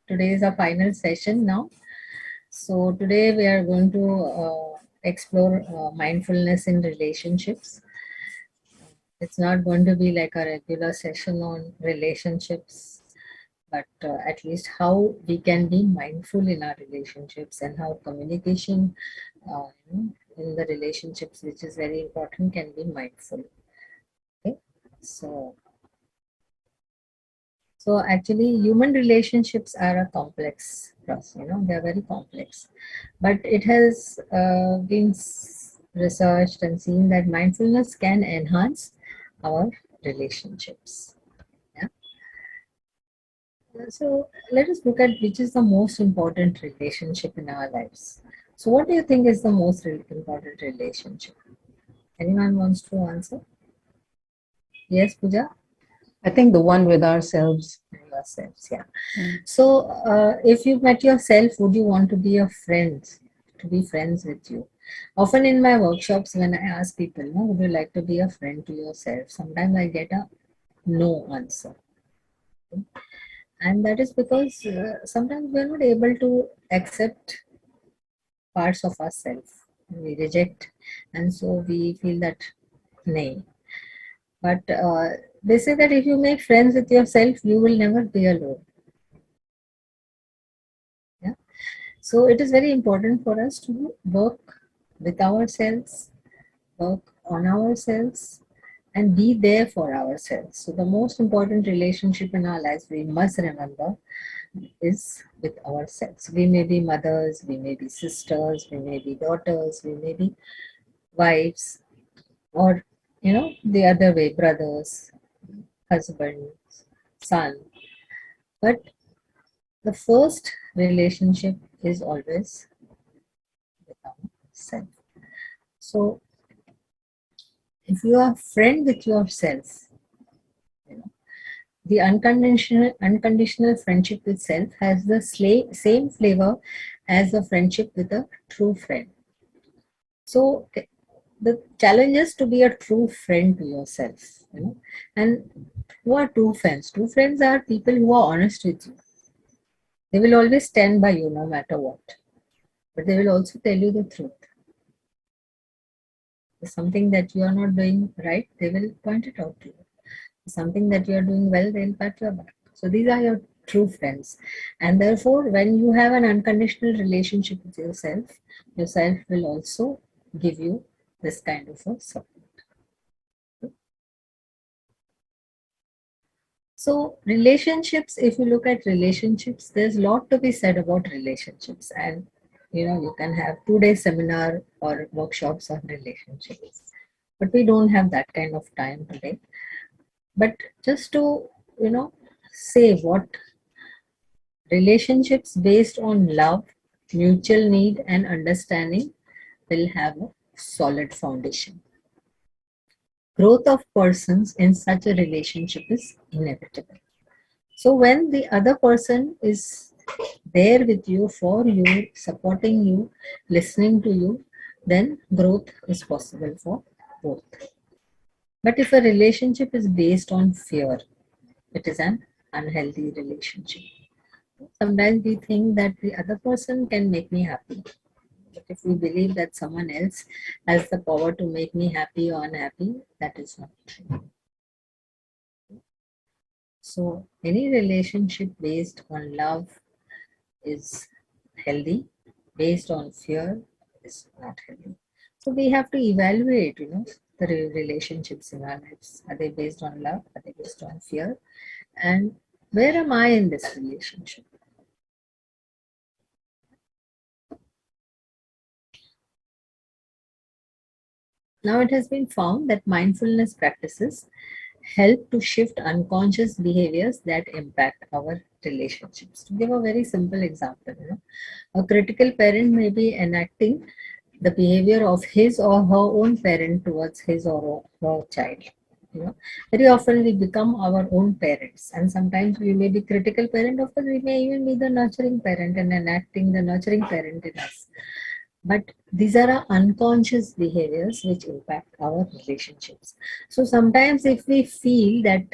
Today is our final session now. So today we are going to explore mindfulness in relationships. It's not going to be like a regular session on relationships, but at least how we can be mindful in our relationships and how communication in the relationships, which is very important, can be mindful. Okay, so So actually, human relationships are a complex process. They are very complex. But it has been researched and seen that mindfulness can enhance our relationships. Yeah. So let us look at which is the most important relationship in our lives. So what do you think is the most important relationship? Anyone wants to answer? Yes, Pooja? I think the one with ourselves. Yourselves, yeah. So, if you met yourself, would you want to be a friend, to be friends with you? Often in my workshops, when I ask people, no, would you like to be a friend to yourself? Sometimes I get a no answer. And that is because sometimes we are not able to accept parts of ourselves. We reject, and so we feel that nay. But they say that if you make friends with yourself, you will never be alone. Yeah. So it is very important for us to work with ourselves, work on ourselves, and be there for ourselves. So the most important relationship in our lives we must remember is with ourselves. We may be mothers, we may be sisters, we may be daughters, we may be wives, or the other way, brothers, husbands, son. But the first relationship is always with ourselves. So if you are friend with yourself, you know, the unconditional friendship with self has the same flavor as the friendship with a true friend. So the challenge is to be a true friend to yourself, and who are true friends? True friends are people who are honest with you. They will always stand by you no matter what, but they will also tell you the truth. If something that you are not doing right, they will point it out to you. Something that you are doing well, they'll pat your back. So these are your true friends. And therefore, when you have an unconditional relationship with yourself will also give you this kind of a support. So relationships, if you look at relationships, there's a lot to be said about relationships. And you can have 2 day seminar or workshops on relationships. But we don't have that kind of time today. But just to, say what relationships based on love, mutual need, and understanding will have a solid foundation. Growth of persons in such a relationship is inevitable. So, when the other person is there with you, for you, supporting you, listening to you, then growth is possible for both. But if a relationship is based on fear, it is an unhealthy relationship. Sometimes we think that the other person can make me happy. But if we believe that someone else has the power to make me happy or unhappy, that is not true. So, any relationship based on love is healthy, based on fear is not healthy. So, we have to evaluate, the relationships in our lives. Are they based on love? Are they based on fear? And where am I in this relationship? Now, it has been found that mindfulness practices help to shift unconscious behaviors that impact our relationships. To give a very simple example, a critical parent may be enacting the behavior of his or her own parent towards his or her child. Very often we become our own parents, and sometimes we may be critical parent. Of course, we may even be the nurturing parent and enacting the nurturing parent in us. But these are our unconscious behaviors which impact our relationships. So sometimes if we feel that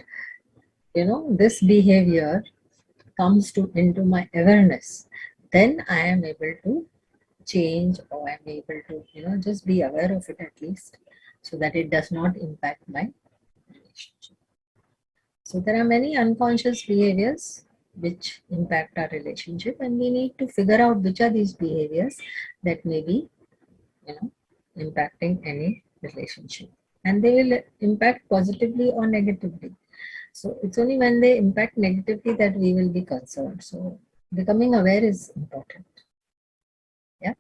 this behavior comes to into my awareness, then I am able to change, or I'm able to, just be aware of it at least, so that it does not impact my relationship. So there are many unconscious behaviors which impact our relationship, and we need to figure out which are these behaviors that may be, you know, impacting any relationship. And they will impact positively or negatively. So it's only when they impact negatively that we will be concerned. So becoming aware is important. Yeah.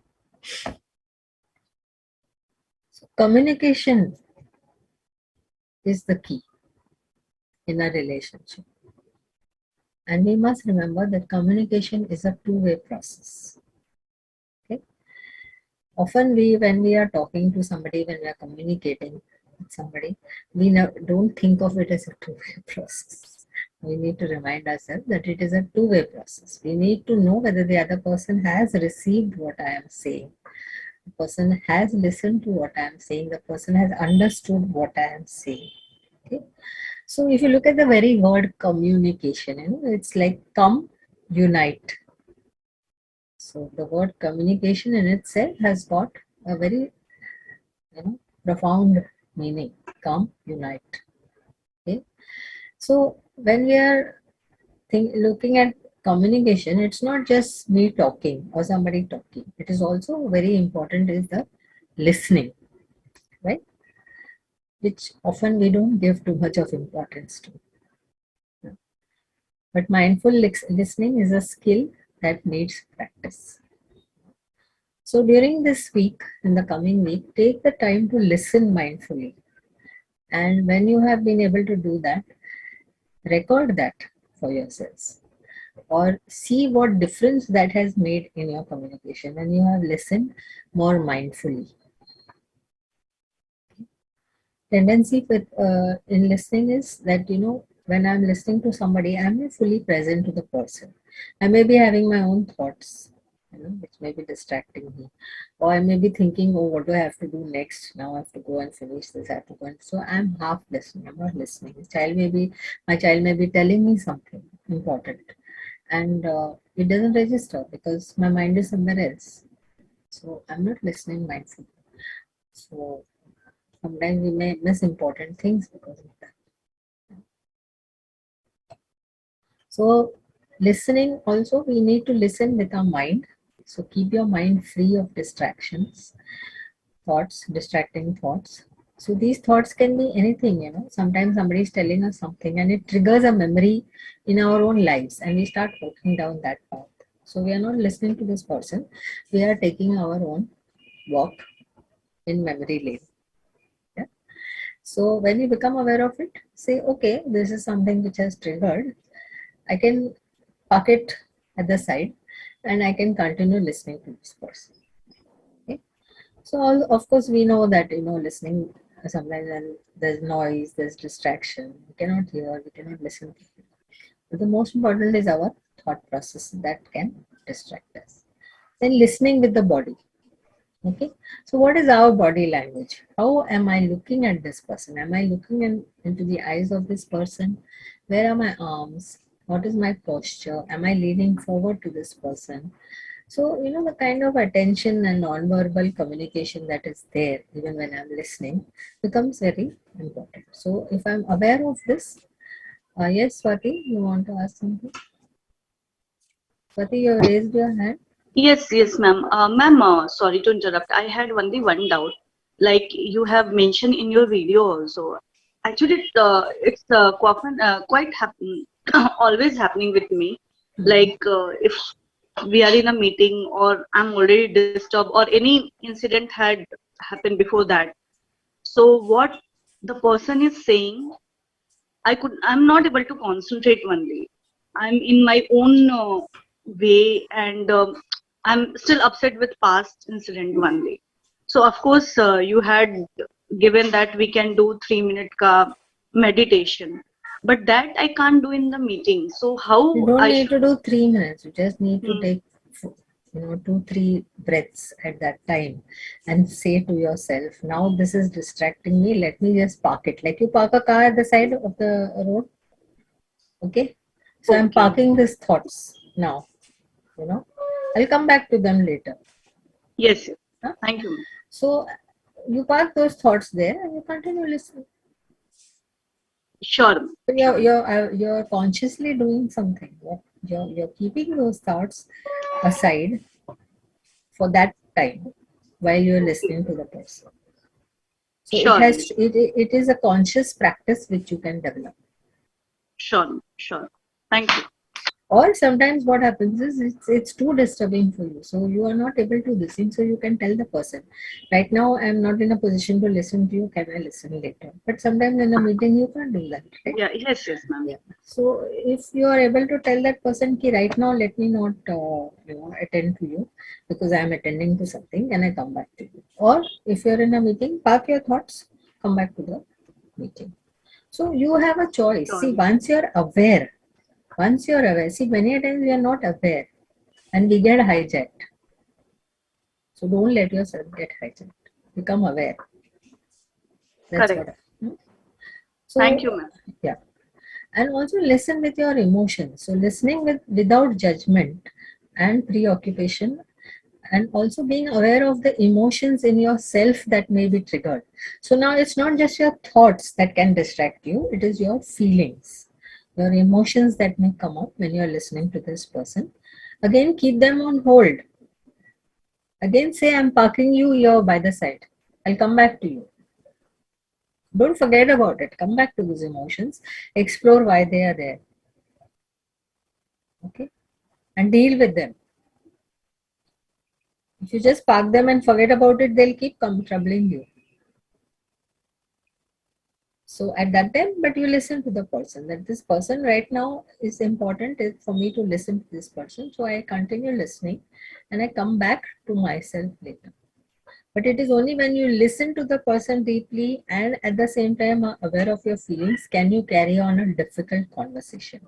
So communication is the key in a relationship. And we must remember that communication is a two-way process. Okay. Often when we are talking to somebody, when we are communicating with somebody, we don't think of it as a two-way process. We need to remind ourselves that it is a two-way process. We need to know whether the other person has received what I am saying. The person has listened to what I am saying. The person has understood what I am saying. Okay. So if you look at the very word communication, it's like come, unite. So the word communication in itself has got a very, profound meaning. Come, unite. Okay. So when we are looking at communication, it's not just me talking or somebody talking. It is also very important is the listening, right? Which often we don't give too much of importance to. But mindful listening is a skill that needs practice. So during this week, in the coming week, take the time to listen mindfully. And when you have been able to do that, record that for yourselves, or see what difference that has made in your communication when you have listened more mindfully. Tendency with in listening is that, when I'm listening to somebody, I'm fully present to the person. I may be having my own thoughts, which may be distracting me, or I may be thinking, oh, what do I have to do next? Now I have to go and finish this. I have to go, and so I'm half listening. I'm not listening. My child may be telling me something important, and it doesn't register because my mind is somewhere else. So I'm not listening mindfully. So sometimes we may miss important things because of that. So listening also, we need to listen with our mind. So keep your mind free of distractions, thoughts, distracting thoughts. So these thoughts can be anything, Sometimes somebody is telling us something and it triggers a memory in our own lives and we start walking down that path. So we are not listening to this person. We are taking our own walk in memory lane. Yeah? So when you become aware of it, say, okay, this is something which has triggered. I can park it at the side and I can continue listening to this person. Okay. So of course we know that, listening sometimes when there's noise, there's distraction, we cannot hear, we cannot listen. But the most important is our thought process that can distract us. Then listening with the body. Okay, so what is our body language? How am I looking at this person? Am I looking into the eyes of this person? Where are my arms? What is my posture? Am I leaning forward to this person? So, the kind of attention and non-verbal communication that is there, even when I'm listening, becomes very important. So, if I'm aware of this, yes, Swati, you want to ask something? Swati, you have raised your hand. Yes, ma'am. Ma'am, sorry to interrupt. I had only one doubt. Like you have mentioned in your video also. Actually, it's quite happen always happening with me. Mhm. Like if we are in a meeting or I'm already disturbed or any incident had happened before that. So what the person is saying, I'm not able to concentrate only. I'm in my own way, and I'm still upset with past incident only. So of course, you had given that we can do 3 minute ka meditation, but that I can't do in the meeting. So You how don't I need should? to do 3 minutes. You just need to Hmm. take, 2, 3 breaths at that time and say to yourself, now this is distracting me. Let me just park it. Like you park a car at the side of the road. Okay. So I'm Okay. parking these thoughts now, I'll come back to them later. Yes, yes. Huh? Thank you, ma'am. So you park those thoughts there and you continue listening. Sure, ma'am. So Sure. you're consciously doing something. You're keeping those thoughts aside for that time while you're Okay. listening to the person. So Sure, ma'am. it is a conscious practice which you can develop. Sure, ma'am. Sure. Thank you. Or sometimes what happens is it's too disturbing for you. So you are not able to listen. So you can tell the person, right now I'm not in a position to listen to you. Can I listen later? But sometimes in a meeting you can't do that, right? Yeah, yes, yes, ma'am. Yeah. So if you are able to tell that person, ki right now let me not attend to you because I am attending to something and I come back to you. Or if you're in a meeting, park your thoughts, come back to the meeting. So you have a choice. Sure, See, ma'am. once you're aware, see, many times we are not aware and we get hijacked. So don't let yourself get hijacked. Become aware. That's Correct. what. Thank So, you, ma'am. yeah. And also listen with your emotions. So listening without judgment and preoccupation, and also being aware of the emotions in yourself that may be triggered. So now it's not just your thoughts that can distract you, it is your feelings, your emotions that may come up when you're listening to this person. Again, keep them on hold. Again, say, I'm parking you here by the side. I'll come back to you. Don't forget about it. Come back to those emotions. Explore why they are there. Okay? And deal with them. If you just park them and forget about it, they'll keep troubling you. So at that time, but you listen to the person, that this person right now is important is for me to listen to this person. So I continue listening and I come back to myself later. But it is only when you listen to the person deeply and at the same time are aware of your feelings, can you carry on a difficult conversation.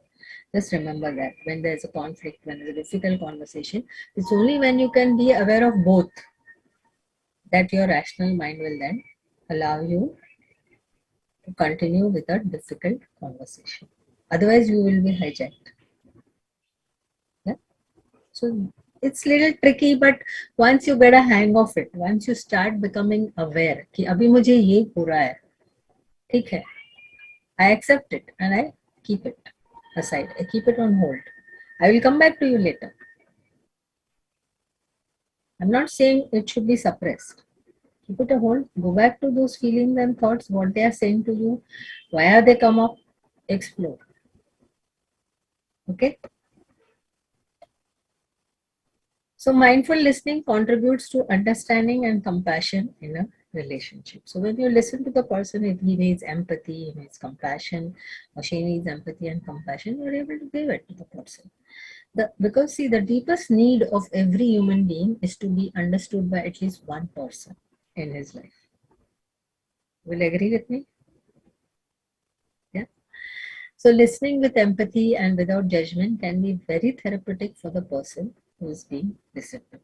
Just remember that when there's a conflict, when there's a difficult conversation, it's only when you can be aware of both that your rational mind will then allow you to continue with a difficult conversation. Otherwise, you will be hijacked. Yeah? So it's little tricky, but once you get a hang of it, once you start becoming aware कि अभी मुझे ये हो रहा है, ठीक है, I accept it and I keep it aside. I keep it on hold. I will come back to you later. I'm not saying it should be suppressed. Keep it a hold. Go back to those feelings and thoughts, what they are saying to you, why are they come up, explore. Okay. So mindful listening contributes to understanding and compassion in a relationship. So when you listen to the person, if he needs empathy, he needs compassion, or she needs empathy and compassion, you're able to give it to the person. Because see, the deepest need of every human being is to be understood by at least one person in his life. Will you agree with me? Yeah. So listening with empathy and without judgment can be very therapeutic for the person who is being listened to.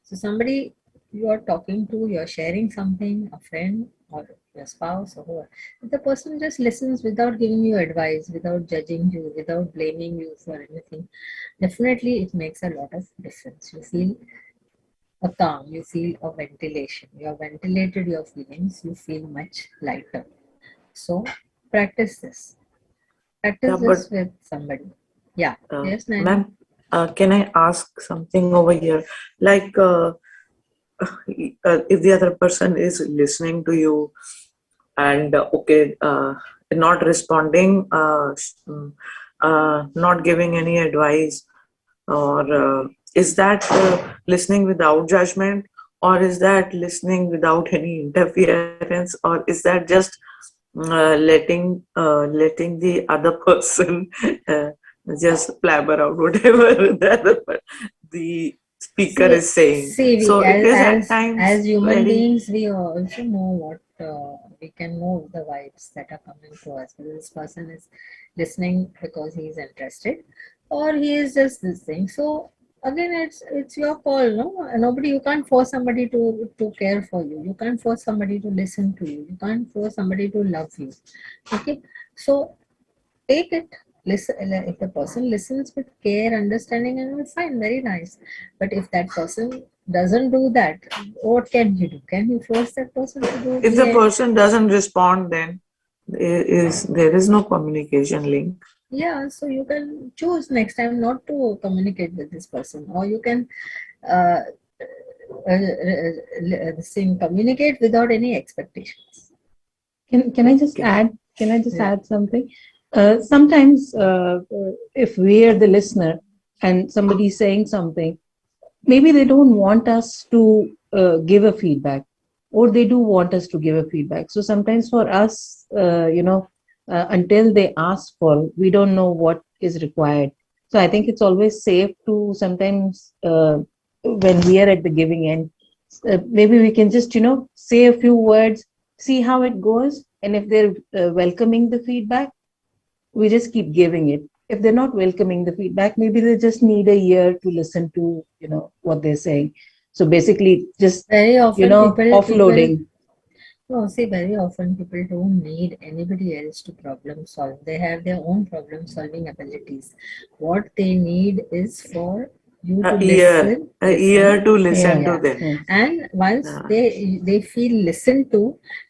So somebody you are talking to, you're sharing something, a friend or your spouse or whoever. If the person just listens without giving you advice, without judging you, without blaming you for anything, definitely it makes a lot of difference. You feel a calm, you feel a ventilation. You have ventilated your feelings, you feel much lighter. So practice this. Yeah, Practice but this with somebody. Yeah. Yes, Nani. ma'am, can I ask something over here? Like, if the other person is listening to you and okay, not responding, not giving any advice, or is that listening without judgment, or is that listening without any interference, or is that just letting the other person uh, just blabber out whatever the speaker See, is saying? see, we So it is at as times human very. beings, we also know what we can know the vibes that are coming to us. Whether this person is listening because he is interested, or he is just this thing. So again, it's your call, no? Nobody, you can't force somebody to care for you. You can't force somebody to listen to you. You can't force somebody to love you. Okay, so take it. listen, if the person listens with care, understanding, and all, fine, very nice. But if that person doesn't do that, what can you do? Can you force that person to do If be the a, person doesn't respond, then there is no communication link. yeah, so you can choose next time not to communicate with this person, or you can uh, communicate without any expectations. Can I just Okay. add? Can I just Yeah. add something? Sometimes, if we are the listener and somebody is saying something, maybe they don't want us to give a feedback, or they do want us to give a feedback. So sometimes for us, until they ask for, we don't know what is required. So I think it's always safe to sometimes, when we are at the giving end, maybe we can just say a few words, see how it goes, and if they're welcoming the feedback, we just keep giving it. If they're not welcoming the feedback, maybe they just need a year to listen to what they're saying. So basically, just Very often people offloading. no, see, very often people don't need anybody else to problem solve. They have their own problem solving abilities. What they need is for you to A year to listen Yeah. to yeah. them. Yes. And once Yeah. they feel listened to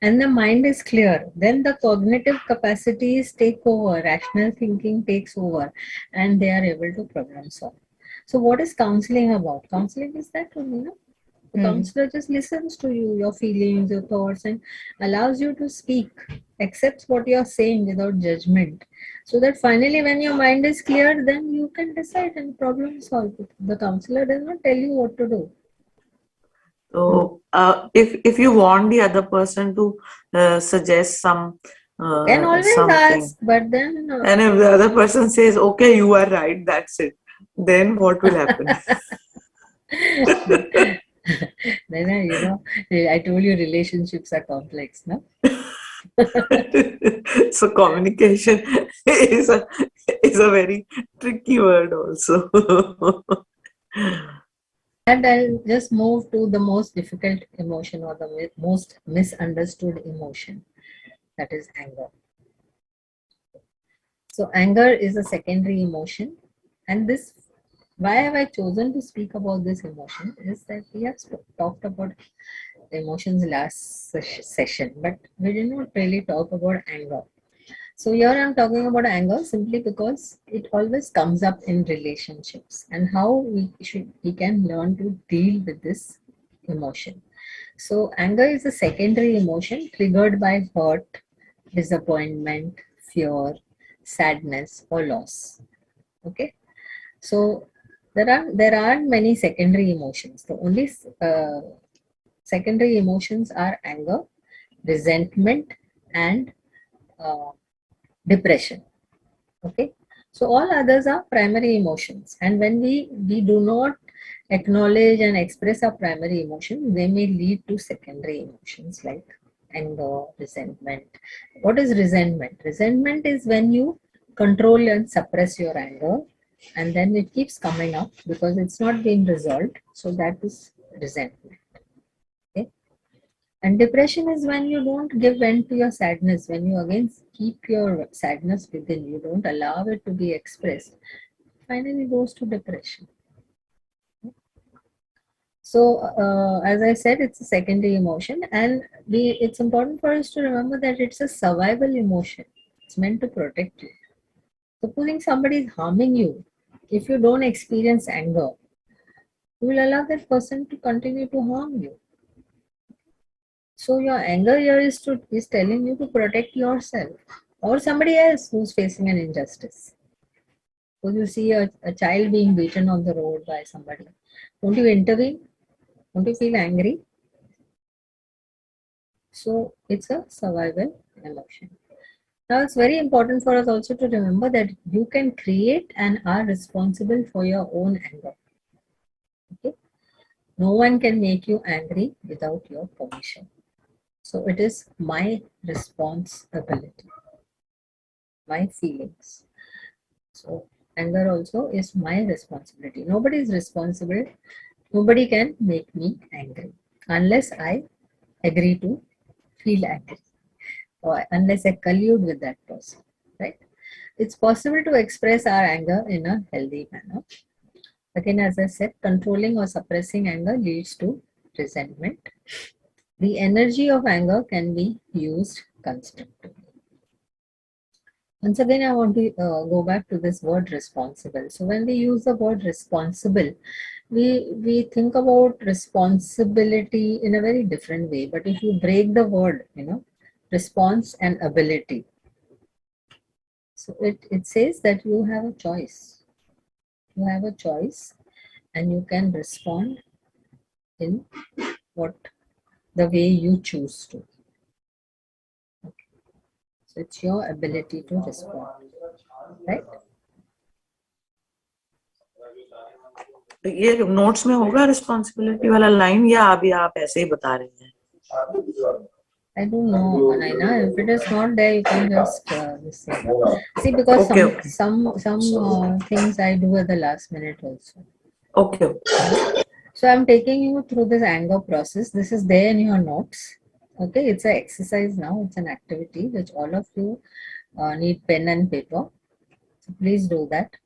and the mind is clear, then the cognitive capacities take over, rational thinking takes over, and they are able to problem solve. So, what is counseling about? Counseling is that, the Hmm. counselor just listens to you, your feelings, your thoughts, and allows you to speak, accepts what you're saying without judgment. So that finally, when your mind is clear, then you can decide and problem solve it. The counselor does not tell you what to do. So, if you want the other person to suggest Can always something, ask, but then and if the other person says, "Okay, you are right, that's it," then what will happen? then I told you relationships are complex, no? So communication is a very tricky word also. And I'll just move to the most difficult emotion or the most misunderstood emotion, that is anger. So anger is a secondary emotion, and this why have I chosen to speak about this emotion is that we have talked about emotions last session, but we did not really talk about anger. So here I'm talking about anger simply because it always comes up in relationships and how we can learn to deal with this emotion. So anger is a secondary emotion triggered by hurt, disappointment, fear, sadness, or loss. Okay, so there are many secondary emotions. The only secondary emotions are anger, resentment, and uh, depression. Okay, so all others are primary emotions, and when we do not acknowledge and express our primary emotions, they may lead to secondary emotions like anger, resentment. What is resentment? Resentment is when you control and suppress your anger, and then it keeps coming up because it's not been resolved. So that is resentment. Okay. And depression is when you don't give vent to your sadness, when you again keep your sadness within, you don't allow it to be expressed. Finally goes to depression. So, as I said, it's a secondary emotion, and it's important for us to remember that it's a survival emotion. It's meant to protect you. Supposing somebody is harming you, if you don't experience anger, you will allow that person to continue to harm you. So your anger here is telling you to protect yourself or somebody else who's facing an injustice. So you see a child being beaten on the road by somebody. Don't you intervene? Don't you feel angry? So it's a survival emotion. Now it's very important for us also to remember that you can create and are responsible for your own anger. Okay? No one can make you angry without your permission. So it is my responsibility, my feelings. So anger also is my responsibility. Nobody is responsible. Nobody can make me angry unless I agree to feel angry or unless I collude with that person. Right? it's possible to express our anger in a healthy manner. Again, as I said, controlling or suppressing anger leads to resentment. The energy of anger can be used constructively. Once again, I want to go back to this word responsible. So when we use the word responsible, we think about responsibility in a very different way. But if you break the word, response and ability. So it says that you have a choice. You have a choice and you can respond in what the way you choose to. Okay. So it's your ability to respond, right? ये notes में होगा responsibility वाला line, या अभी आप ऐसे ही बता रहे हैं? I don't know, Anaina. If it is not there, you can just see, because Okay. some things I do at the last minute also. Okay. So I'm taking you through this anger process. This is there in your notes. Okay, it's an exercise now. It's an activity which all of you need pen and paper. So please do that.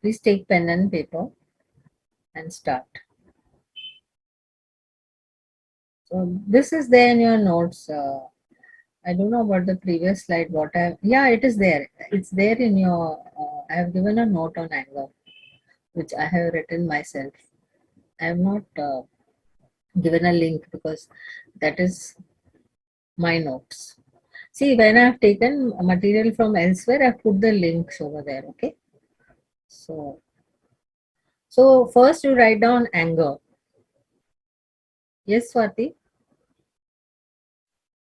Please take pen and paper and start. So this is there in your notes. I don't know about the previous slide. Yeah, it is there. It's there in your. I have given a note on anger, which I have written myself. I have not given a link because that is my notes. See, when I have taken material from elsewhere, I have put the links over there. Okay. So first you write down anger. Yes, Swati.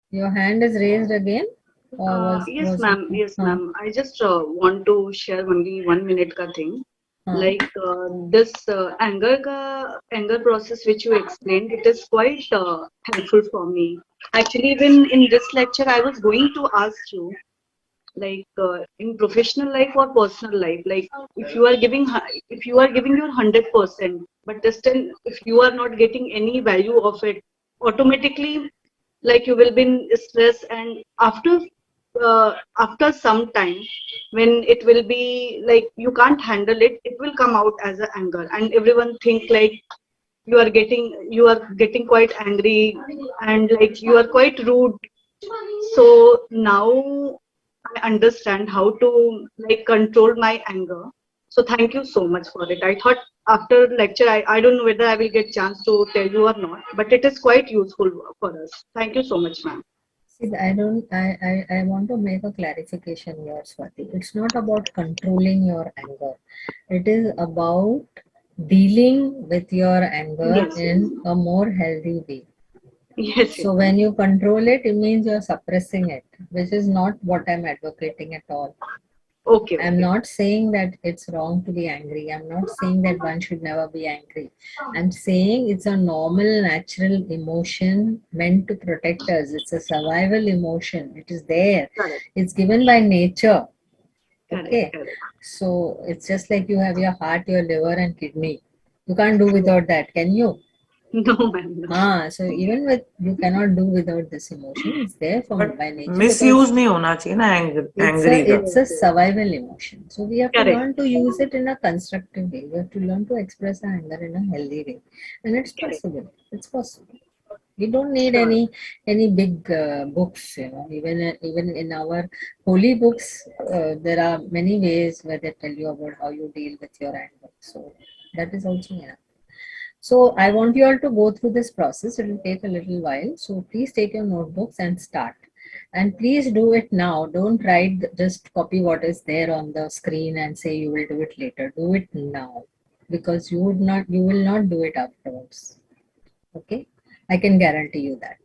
Your hand is raised again, or Yes, was it? ma'am. Yes, ma'am. I just want to share only 1 minute ka thing. Like this anger process which you explained, it is quite helpful for me. Actually, even in this lecture, I was going to ask you, like in professional life or personal life, like if you are giving your 100%, but still if you are not getting any value of it, automatically like you will be in stress, and after some time when it will be like you can't handle it, it will come out as a anger, and everyone think like you are getting quite angry, and like you are quite rude. So now I understand how to like control my anger. So thank you so much for it. I thought after lecture, I don't know whether I will get chance to tell you or not, but it is quite useful for us. Thank you so much, ma'am. See, I don't. I want to make a clarification here, Swati. It's not about controlling your anger. It is about dealing with your anger Yes, yes, in a more healthy way. yes, yes. So when you control it, it means you're suppressing it, which is not what I'm advocating at all. Okay, I'm okay. not saying that it's wrong to be angry. I'm not saying that one should never be angry. I'm saying it's a normal, natural emotion meant to protect us. It's a survival emotion. It is there. Correct, It's given by nature. correct, Okay. correct. So it's just like you have your heart, your liver, and kidney. You can't do without that, can you? No, ma'am, no. So even with you cannot do without this emotion. It's there from but by nature misuse because नहीं होना चाहिए ना it's angry a का. it's a survival emotion. So we have to Correct, learn to use it in a constructive way. We have to learn to express our anger in a healthy way, and it's correct. possible. It's possible. We don't need Sure. any big books. Even in our holy books, there are many ways where they tell you about how you deal with your anger. So that is also enough. So I want you all to go through this process. It will take a little while. So please take your notebooks and start. And please do it now. Don't write, just copy what is there on the screen and say you will do it later. Do it now because you will not do it afterwards. Okay. I can guarantee you that.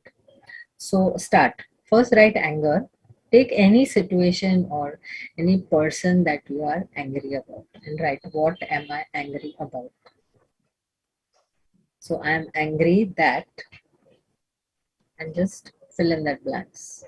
So start. First write anger. Take any situation or any person that you are angry about and write what am I angry about. So I am angry that, and just fill in that blanks.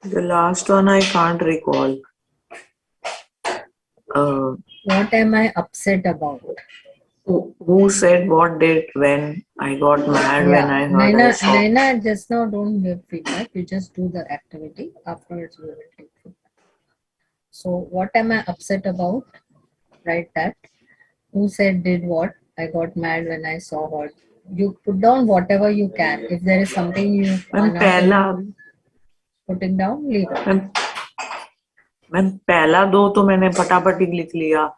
The last one I can't recall. Uh, What am I upset about? who said what date when I got mad when Yeah, I heard I saw? Naina, just now don't give feedback. You just do the activity. Afterwards, we will take feedback. So, what am I upset about? Write that. Who said did what? I got mad when I saw what. You put down whatever you can. If there is something you ma'am are not पहला putting down, leave it. Ma'am ma'am पहला दो तो मैंने फटाफट ही लिख लिया.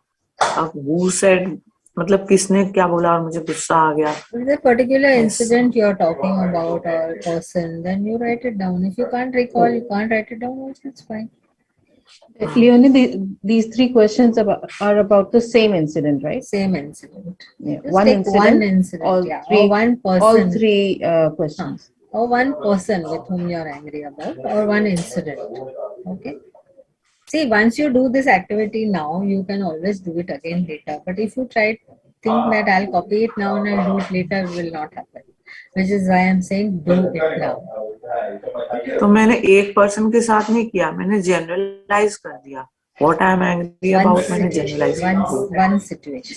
अब who said मतलब किसने क्या बोला और मुझे गुस्सा आ गया. If there's a particular Yes. incident you're talking about or person, then you write it down. If you can't recall, you can't write it down, also it's fine. Leonie, these three questions are about the same incident, right? Same incident. Yeah. Just One take incident, one incident, all yeah, three, or one person. all three questions. Or one person with whom you're angry about, or one incident. Okay. See, once you do this activity now, you can always do it again later. But if you try think that I'll copy it now and I'll do it later, it will not happen. Which is why I'm saying do it now. तो मैंने एक person के साथ नहीं किया, मैंने generalise कर दिया. What I am angry One about मैंने situation, जनरलाइज कर दिया. one situation.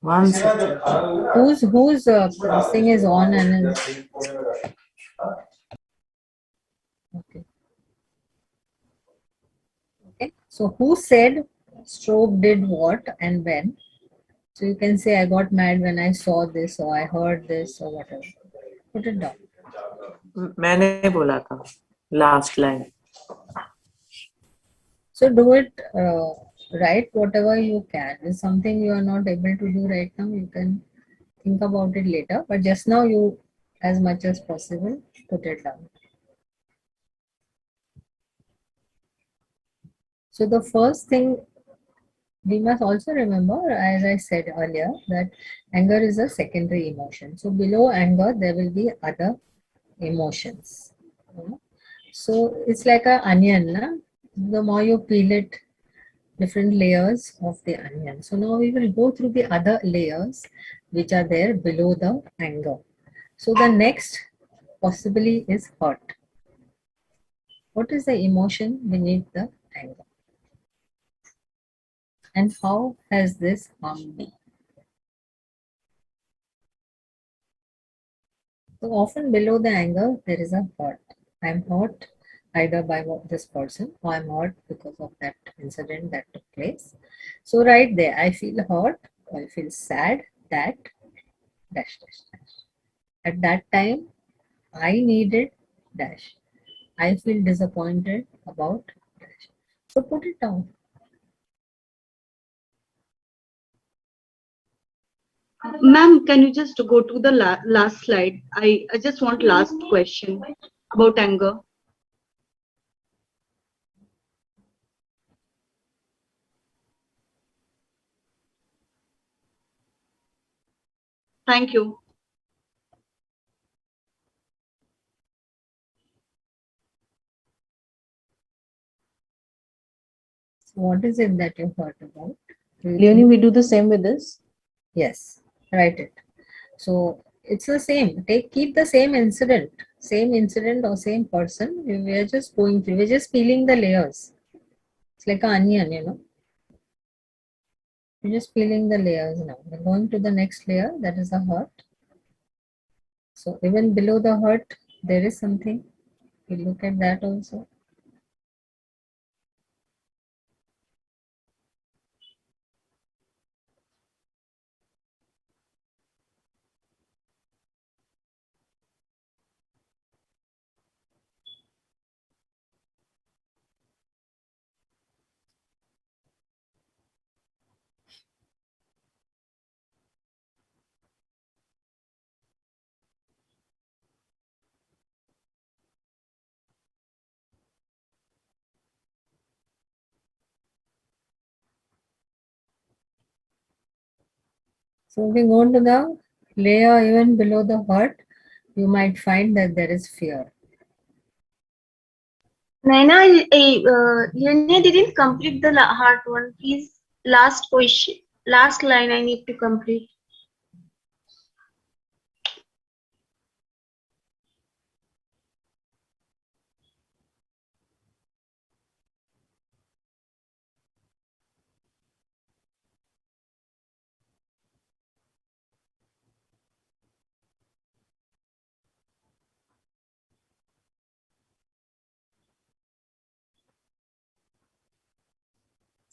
One situation. Whose this thing is on and okay. Okay. So who said stroke did what and when? So you can say I got mad when I saw this or I heard this or whatever. Put it down. मैंने बोला था last line. So do it, write whatever you can. If something you are not able to do right now, you can think about it later. But just now you, as much as possible, put it down. So the first thing we must also remember, as I said earlier, that anger is a secondary emotion. So below anger, there will be other emotions. So it's like an onion. Na? The more you peel it, different layers of the onion. So now we will go through the other layers which are there below the anger. So the next possibly is hurt. What is the emotion beneath the anger? And how has this harmed me? So often below the anger, there is a hurt. I'm hurt either by this person or I'm hurt because of that incident that took place. So right there, I feel hurt or I feel sad that dash dash dash. At that time, I needed dash. I feel disappointed about dash. So put it down. Ma'am, can you just go to the last slide? I just want last question about anger. Thank you. So what is it that you heard about? Leonie, we do the same with this? Yes, write it. So it's the same. Keep the same incident or same person. We are just going through. We're just peeling the layers. It's like an onion, you know. We're just peeling the layers now. We're going to the next layer. That is the hurt. So even below the hurt, there is something. We look at that also. So if we go to the layer even below the hurt, you might find that there is fear. Naina, Yanya didn't complete the hard one. Please, last question, last line I need to complete.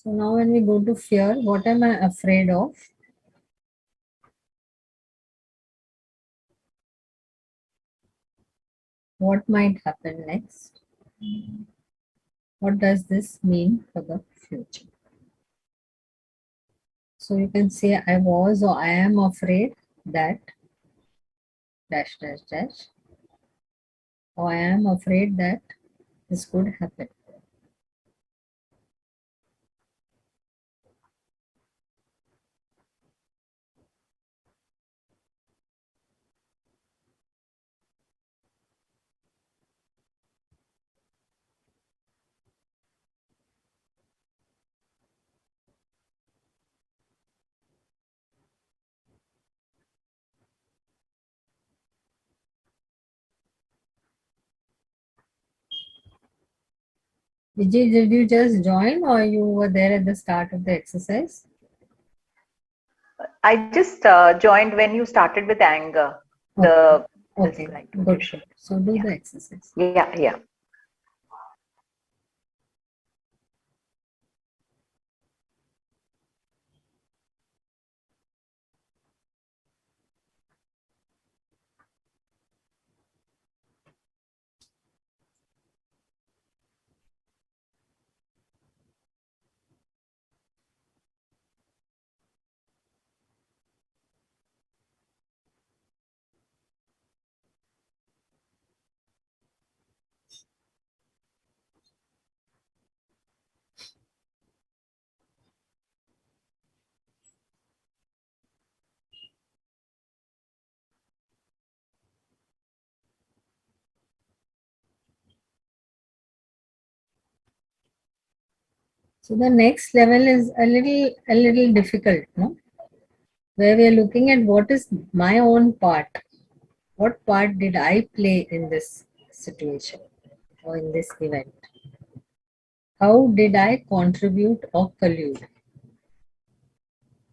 So now when we go to fear, what am I afraid of? What might happen next? What does this mean for the future? So you can say I was or I am afraid that dash dash dash, or I am afraid that this could happen. Vijay, did you just join or you were there at the start of the exercise? I just joined when you started with anger. Okay, The this okay, like what you good, good. shared. So do Yeah, the exercise. yeah. So the next level is a little difficult, no? Where we are looking at what is my own part. What part did I play in this situation or in this event? How did I contribute or collude?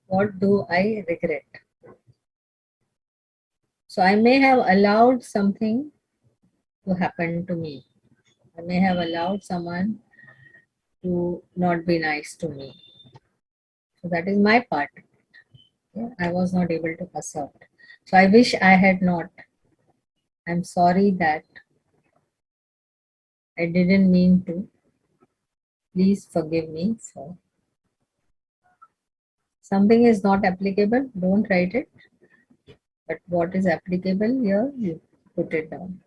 What do I regret? So I may have allowed something to happen to me. I may have allowed someone to not be nice to me. So that is my part. Yeah, I was not able to assert. So I wish I had not. I'm sorry that I didn't mean to. Please forgive me for something is not applicable, don't write it. But what is applicable here, you put it down.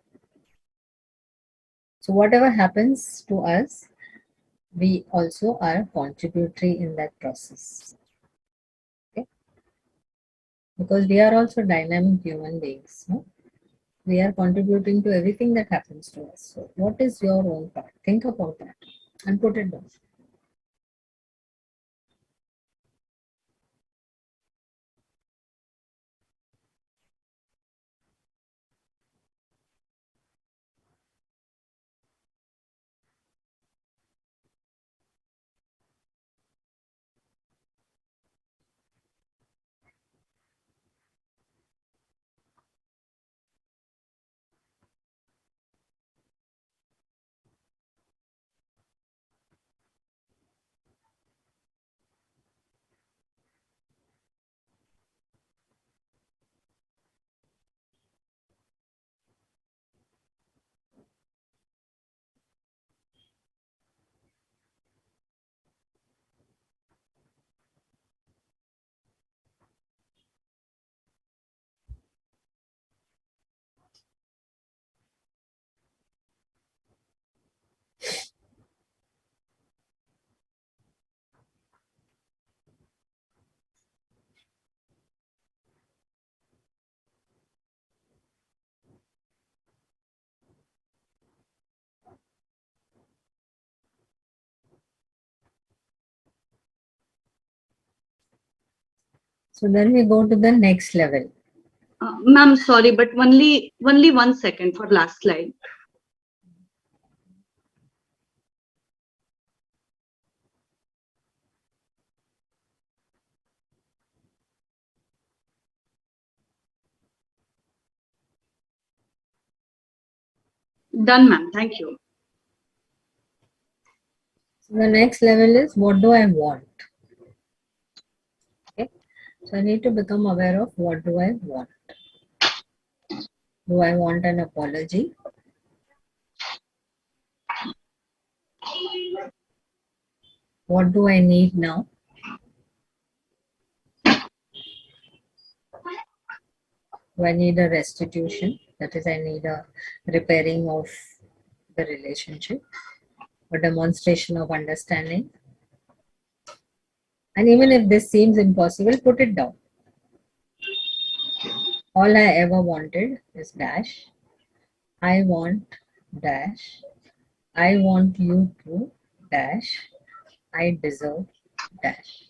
So whatever happens to us, we also are contributory in that process. Okay? Because we are also dynamic human beings. No? We are contributing to everything that happens to us. So what is your own part? Think about that and put it down. So then we go to the next level. Ma'am, sorry, but only 1 second for last slide. Done, ma'am. Thank you. So the next level is, what do I want? Okay. So I need to become aware of, what do I want? Do I want an apology? What do I need now? Do I need a restitution? That is, I need a repairing of the relationship, a demonstration of understanding. And even if this seems impossible, put it down. All I ever wanted is dash. I want dash. I want you to dash. I deserve dash.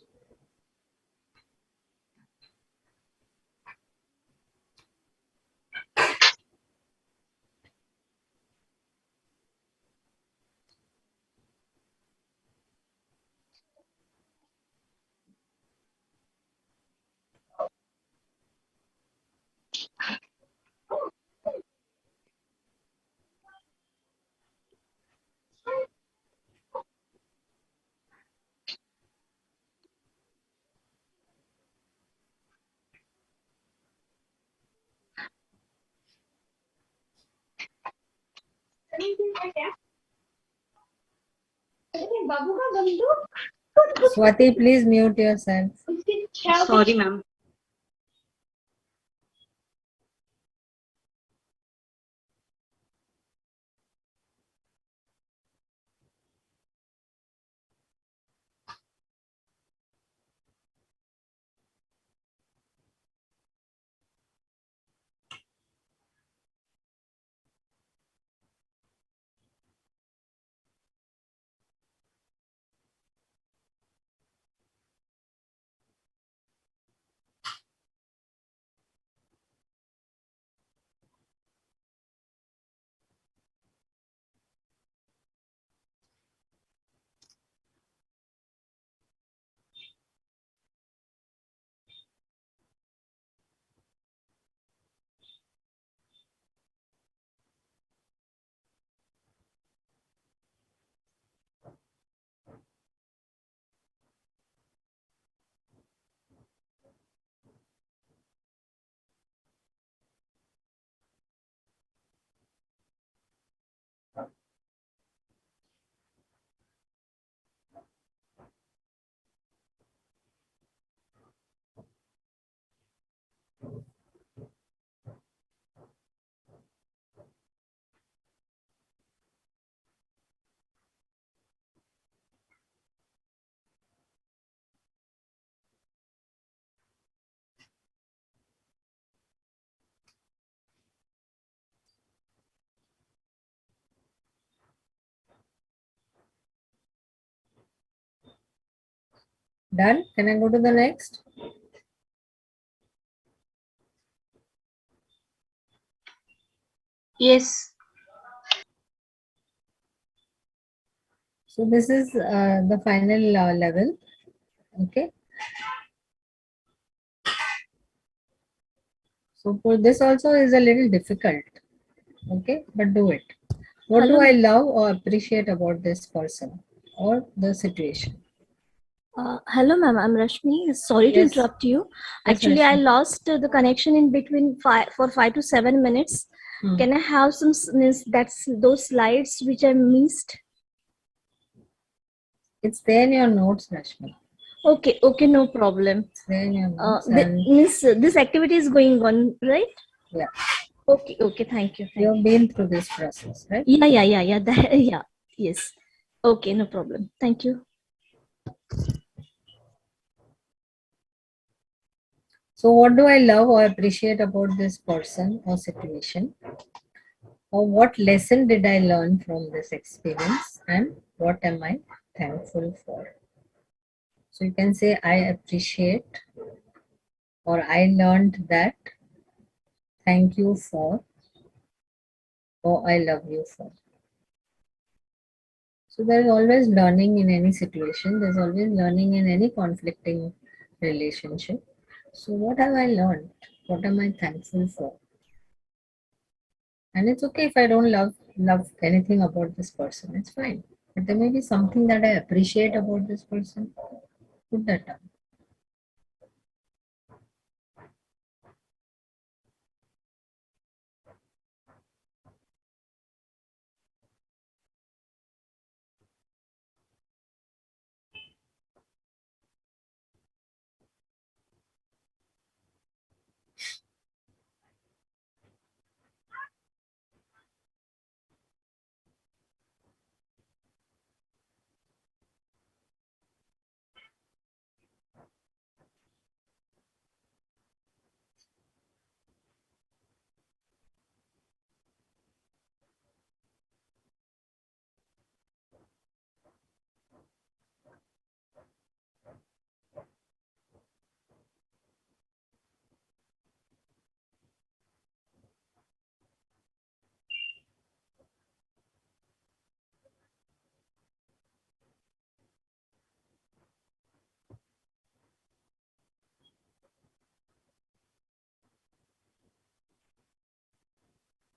Swati, please mute yourself. Sorry, ma'am. Done? Can I go to the next? Yes. So this is the final level. Okay. So for this also is a little difficult. Okay, but do it. What do Hello. I love or appreciate about this person or the situation? Hello, ma'am. I'm Rashmi. Sorry to Yes. interrupt you. Yes, Actually, I Rashmi. lost the connection in between for 5 to 7 minutes. Can I have some means that's those slides which I missed? It's there in your notes, Rashmi. Okay, okay, no problem. It's there in your notes. And Means this activity is going on, right? yeah, Okay, okay. Thank you. Thank you. you've been through this process, right? Yeah. Yeah. Yes. Okay, no problem. Thank you. So what do I love or appreciate about this person or situation? Or what lesson did I learn from this experience and what am I thankful for? So you can say, I appreciate, or I learned that, thank you for, or I love you for. So there is always learning in any situation. There's always learning in any conflicting relationship. So what have I learned? What am I thankful for? And it's okay if I don't love anything about this person. It's fine. but there may be something that I appreciate about this person. Put that down.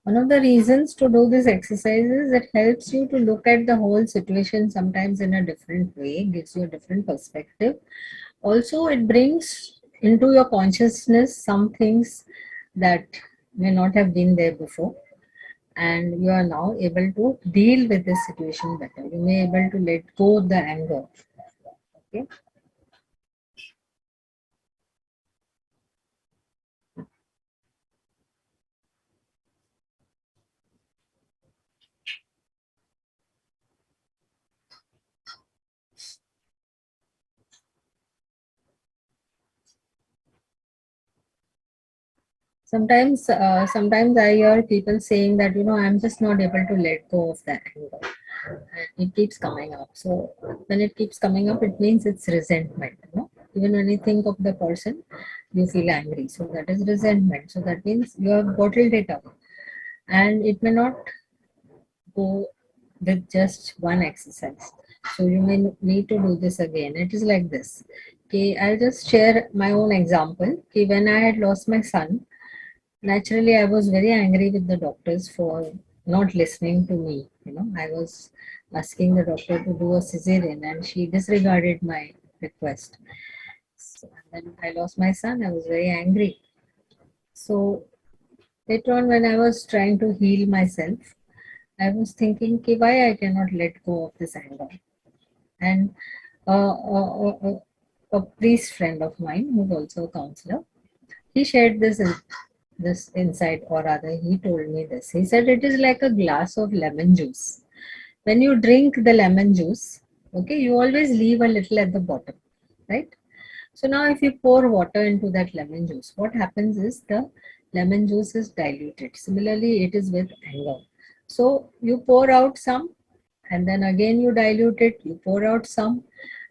One of the reasons to do this exercise is it helps you to look at the whole situation sometimes in a different way, gives you a different perspective. Also, it brings into your consciousness some things that may not have been there before, and you are now able to deal with this situation better. You may be able to let go of the anger. Okay. Sometimes I hear people saying that, I'm just not able to let go of the anger. It keeps coming up. So when it keeps coming up, it means it's resentment. Even when you think of the person, you feel angry. So that is resentment. So that means you have bottled it up, and it may not go with just one exercise. So you may need to do this again. It is like this. Okay, I'll just share my own example. Okay, when I had lost my son, naturally I was very angry with the doctors for not listening to me. I was asking the doctor to do a cesarean and she disregarded my request. So, and then I lost my son. I was very angry. So later on, when I was trying to heal myself, I was thinking, okay, why I cannot let go of this anger. And a priest friend of mine, who's also a counselor, he shared this insight, or rather, he told me this. He said it is like a glass of lemon juice. When you drink the lemon juice, okay, you always leave a little at the bottom, right? So now if you pour water into that lemon juice, what happens is the lemon juice is diluted. Similarly, it is with anger. So you pour out some and then again you dilute it, you pour out some,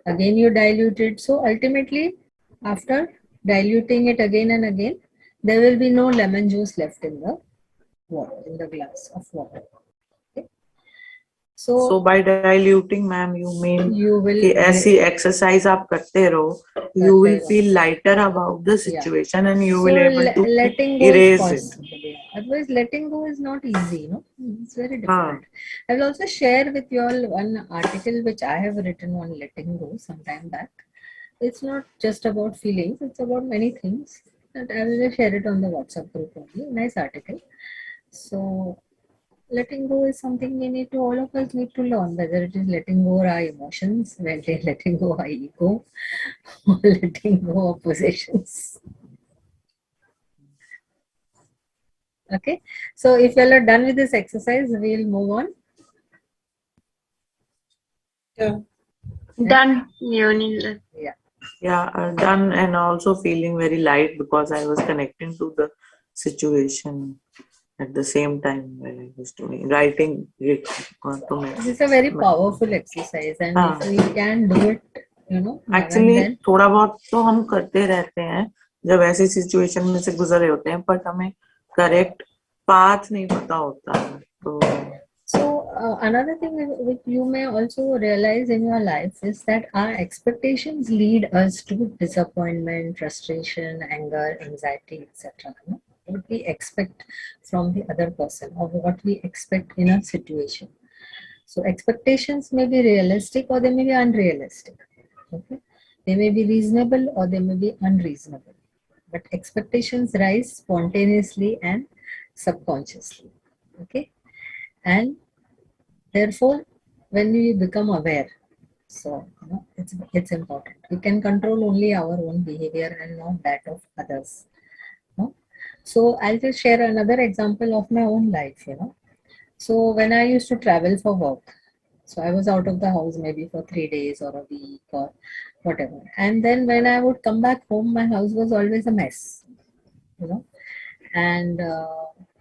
again you dilute it. So ultimately, after diluting it again and again, there will be no lemon juice left in the water, in the glass of water. Okay? So by diluting, ma'am, you mean you will कि ऐसी exercise आप करते रहो, you will feel lighter about the situation and you will able to letting go is erase it. possible. Otherwise, letting go is not easy. It's very difficult. I will also share with you all one article which I have written on letting go sometime back. It's not just about feelings; it's about many things. And I will share it on the WhatsApp group only. Nice article. So letting go is something all of us need to learn, whether it is letting go our emotions, whether letting go our ego, or letting go of possessions. Okay, so if you are done with this exercise, we'll move on. Yeah. Done, Leonie. Yeah, done, and also feeling very light because I was connecting to the situation at the same time when I was doing writing it to me. This is a very powerful exercise, and if we can do it, actually थोड़ा बहुत तो हम करते रहते हैं जब ऐसी situation में से गुजरे होते हैं, बट हमें करेक्ट पाथ नहीं पता होता है. So another thing which you may also realize in your life is that our expectations lead us to disappointment, frustration, anger, anxiety, etc. What we expect from the other person or what we expect in a situation. So expectations may be realistic or they may be unrealistic. Okay, they may be reasonable or they may be unreasonable. But expectations rise spontaneously and subconsciously. Okay, and therefore, when we become aware, so it's important. We can control only our own behavior and not that of others. No? So I'll just share another example of my own life. So when I used to travel for work, so I was out of the house maybe for 3 days or a week or whatever. And then when I would come back home, my house was always a mess, and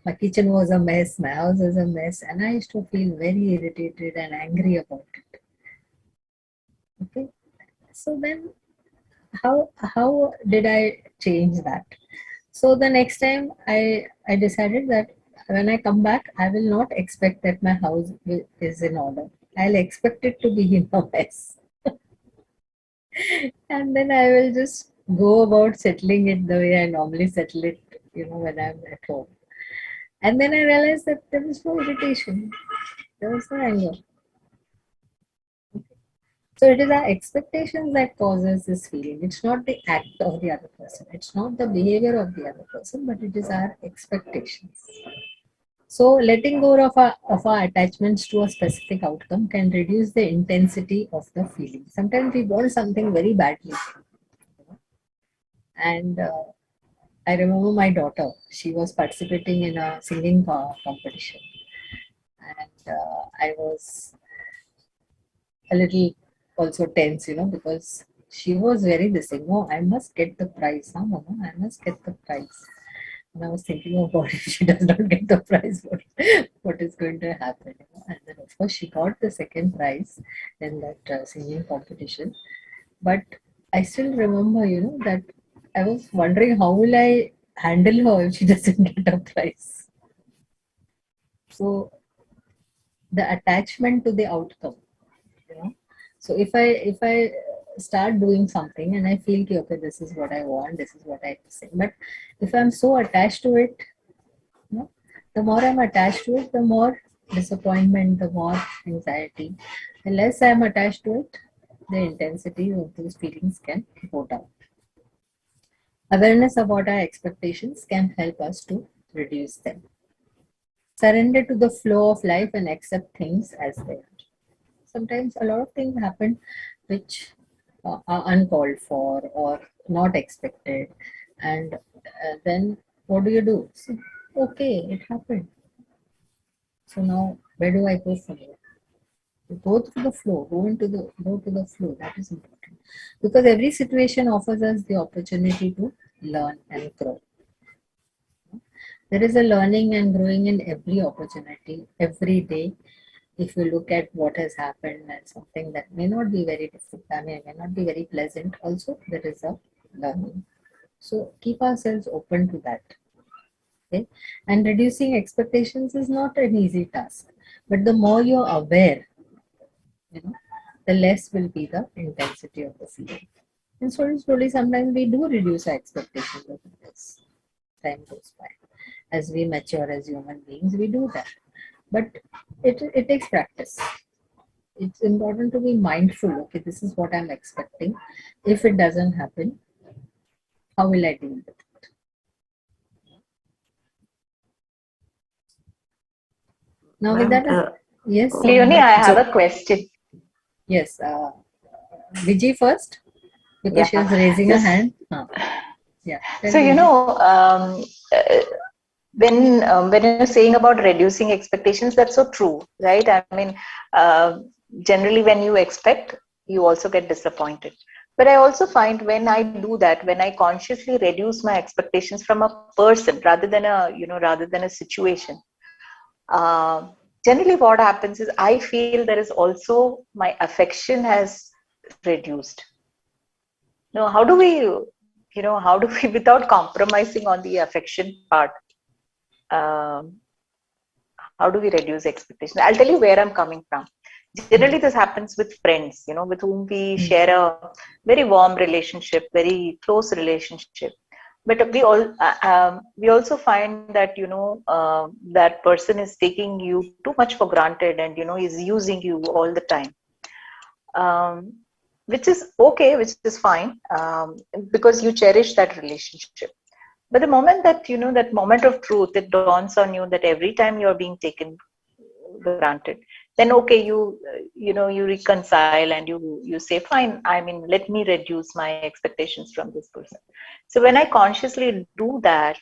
my kitchen was a mess, my house was a mess, and I used to feel very irritated and angry about it. Okay. So then how did I change that? So the next time I decided that when I come back, I will not expect that my house is in order. I'll expect it to be in a mess. And then I will just go about settling it the way I normally settle it, when I'm at home. And then I realized that there was no irritation, there was no anger. So it is our expectations that causes this feeling. It's not the act of the other person. It's not the behavior of the other person, but it is our expectations. So letting go of our attachments to a specific outcome can reduce the intensity of the feeling. Sometimes we want something very badly. And I remember my daughter, she was participating in a singing competition. And I was a little also tense, because she was very this thing. No, I must get the prize. Huh, Mama? I must get the prize. And I was thinking, oh God, if she does not get the prize, what is going to happen? And then, of course, she got the second prize in that singing competition. But I still remember, that I was wondering how will I handle her if she doesn't get a prize. So the attachment to the outcome. So if I start doing something and I feel okay, this is what I want, this is what I say, but if I'm so attached to it, the more I'm attached to it, the more disappointment, the more anxiety. The less I'm attached to it, the intensity of those feelings can go down. Awareness about our expectations can help us to reduce them. Surrender to the flow of life and accept things as they are. Sometimes a lot of things happen which are uncalled for or not expected, and then what do? So, okay, it happened. So now where do I go from here? Go through the flow, go to the flow. That is important, because every situation offers us the opportunity to learn and grow. There is a learning and growing in every opportunity, every day. If you look at what has happened and something that may not be very difficult, may not be very pleasant, also there is a learning. So keep ourselves open to that. Okay? And reducing expectations is not an easy task. But the more you're aware, the less will be the intensity of the feeling. And slowly, sometimes we do reduce our expectations of this. Time goes by. As we mature as human beings, we do that. But it takes practice. It's important to be mindful. Okay, this is what I'm expecting. If it doesn't happen, how will I deal with it? Now with that, yes. Leonie, I have a question. Yes, Vijay first, because she was raising her hand. Yeah. So when you're saying about reducing expectations, that's so true, right? I mean, generally when you expect, you also get disappointed. But I also find when I do that, when I consciously reduce my expectations from a person rather than a situation, generally what happens is I feel there is also my affection has reduced. How do we without compromising on the affection part, how do we reduce expectations? I'll tell you where I'm coming from. Generally, this happens with friends, with whom we share a very warm relationship, very close relationship. but we also find that that person is taking you too much for granted, and is using you all the time, um, which is okay, which is fine, because you cherish that relationship. But the moment that that moment of truth, it dawns on you that every time you're being taken granted, then okay, you reconcile, and you say, fine, I mean, let me reduce my expectations from this person. So when I consciously do that,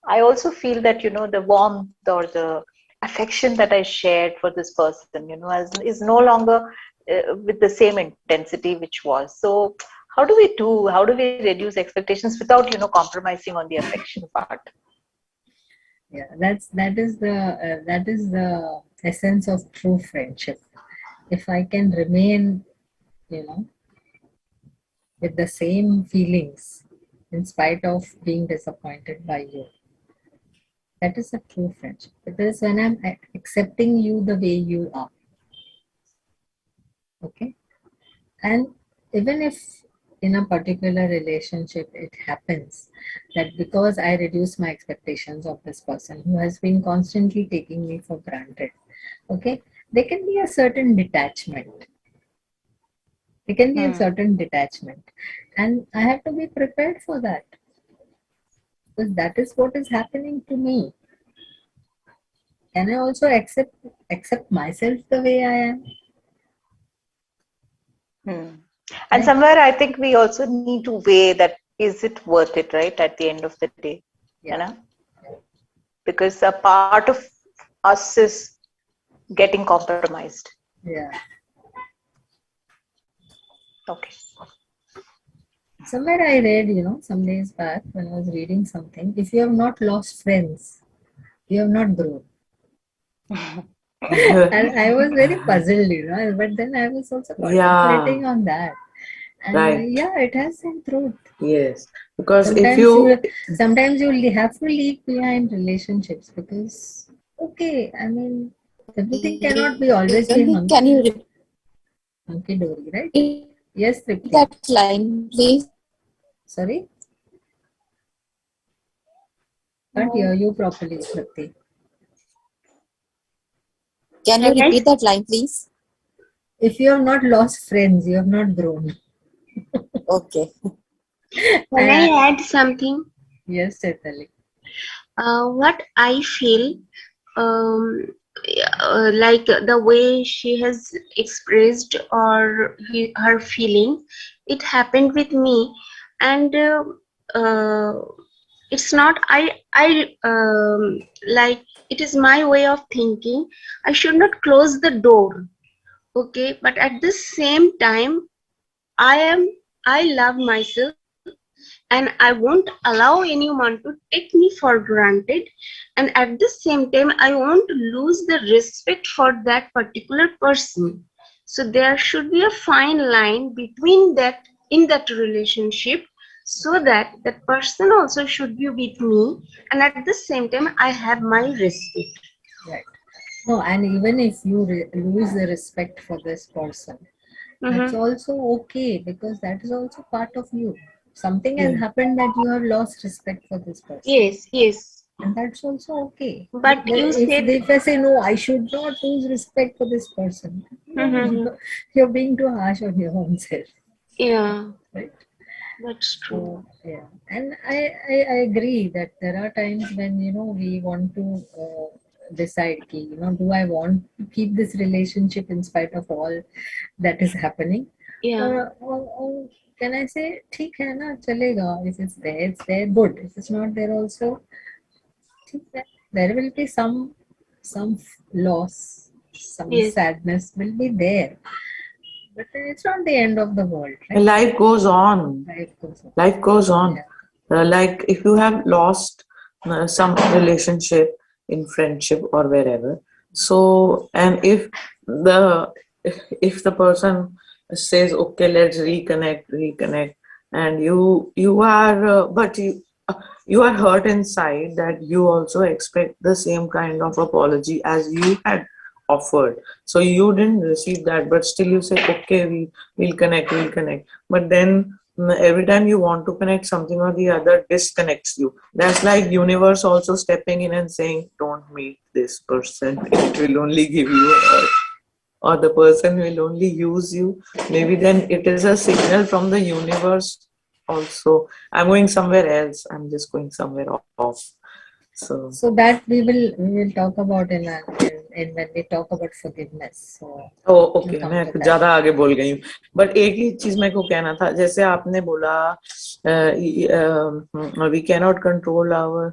I also feel that the warmth or the affection that I shared for this person is no longer with the same intensity which was. So how do we reduce expectations without compromising on the affection part? Yeah, that is the essence of true friendship. If I can remain, you know, with the same feelings in spite of being disappointed by you, that is a true friendship. Because when I'm accepting you the way you are, okay, and even if in a particular relationship it happens that because I reduce my expectations of this person who has been constantly taking me for granted, okay, there can be a certain detachment. There can be a certain detachment, and I have to be prepared for that, because that is what is happening to me. Can I also accept myself the way I am? And somewhere I think we also need to weigh that, is it worth it, right, at the end of the day? Yeah. Because a part of us is getting compromised. Yeah. Okay. Somewhere I read, some days back when I was reading something, if you have not lost friends, you have not grown. And I was very puzzled, but then I was also contemplating on that. And Right. yeah, it has some truth. Yes, because sometimes you have to leave behind relationships because, okay, I mean, everything cannot be always be Can you repeat hunky dory, right? Yes, Tripti. that line, please? Sorry? Can't hear you properly, Tripti. Can you repeat that line, please? If you have not lost friends, you have not grown. Okay. Can I add something? Yes, Chaitali. What I feel, like the way she has expressed or her feeling, it happened with me, and uh, it's not I like, it is my way of thinking. I should not close the door, okay, but at the same time, I love myself, and I won't allow anyone to take me for granted, and at the same time I won't lose the respect for that particular person. So there should be a fine line between that, in that relationship, so that that person also should be with me, and at the same time I have my respect. Right. No, and even if you lose the respect for this person, that's also okay, because that is also part of you. Something has happened that you have lost respect for this person. Yes. And that's also okay. But if I say, no, I should not lose respect for this person, you're being too harsh on your own self. Yeah. Right? That's true. So, yeah. And I agree that there are times when, we want to decide, do I want to keep this relationship in spite of all that is happening? Yeah. Or can I say, ठीक है ना, चलेगा. If it's there, good. If it's not there also, there will be some loss, some sadness will be there. But it's not the end of the world, right? Life goes on. Life goes on. Yeah. Like if you have lost some relationship in friendship or wherever, so, and if the person says, okay, let's reconnect, and you are but you are hurt inside, that you also expect the same kind of apology as you had offered. So you didn't receive that, but still you say, okay, we'll connect. But then every time you want to connect, something or the other disconnects you. That's like universe also stepping in and saying, don't meet this person, it will only give you hurt, or the person will only use you. Maybe then it is a signal from the universe also, I'm going somewhere else, I'm just going somewhere off. So that we will talk about in when we talk about forgiveness. So we'll okay, come मैं to कुछ that. ज्यादा आगे बोल गई हूँ, but एक ही चीज मेरे को कहना था, जैसे आपने बोला we can not control our,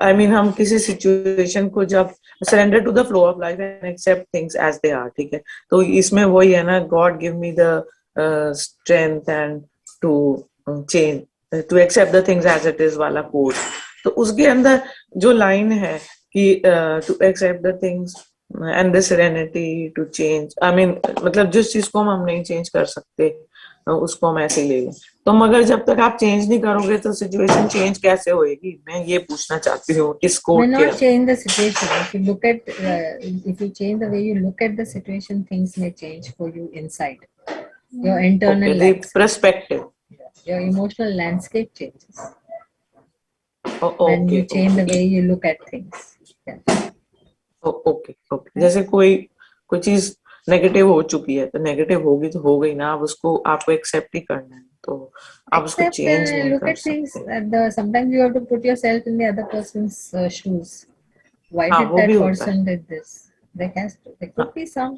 I mean हम किसी सिचुएशन को जब surrender to the flow of life and accept things as they are, ठीक है, तो इसमें वही है ना, God give me the strength and to change, to accept the things as it is वाला कोर्स, तो उसके अंदर जो लाइन है कि to accept the things and the serenity to change, I mean मतलब जिस चीज को हम नहीं चेंज कर सकते उसको हम ऐसे ही ले लें, तो मगर जब तक आप चेंज नहीं करोगे तो सिचुएशन चेंज कैसे होएगी, मैं ये पूछना चाहती हूँ इस May कोट के not change the situation. If you look at, if you change the way you look at the situation, things may change for you inside. Your internal okay, the landscape, perspective, your emotional landscape changes when okay you change the way you look at things. Yeah. Okay okay, जैसे कोई चीज negative हो चुकी है तो negative होगी तो हो गई ना, अब उसको आपको एक्सेप्ट ही करना है, तो आप उसको Except चेंज नहीं look कर at things सकते। at sometimes you have to put yourself in the other person's shoes. Why हाँ did वो भी that होता है, person did this? There could be some.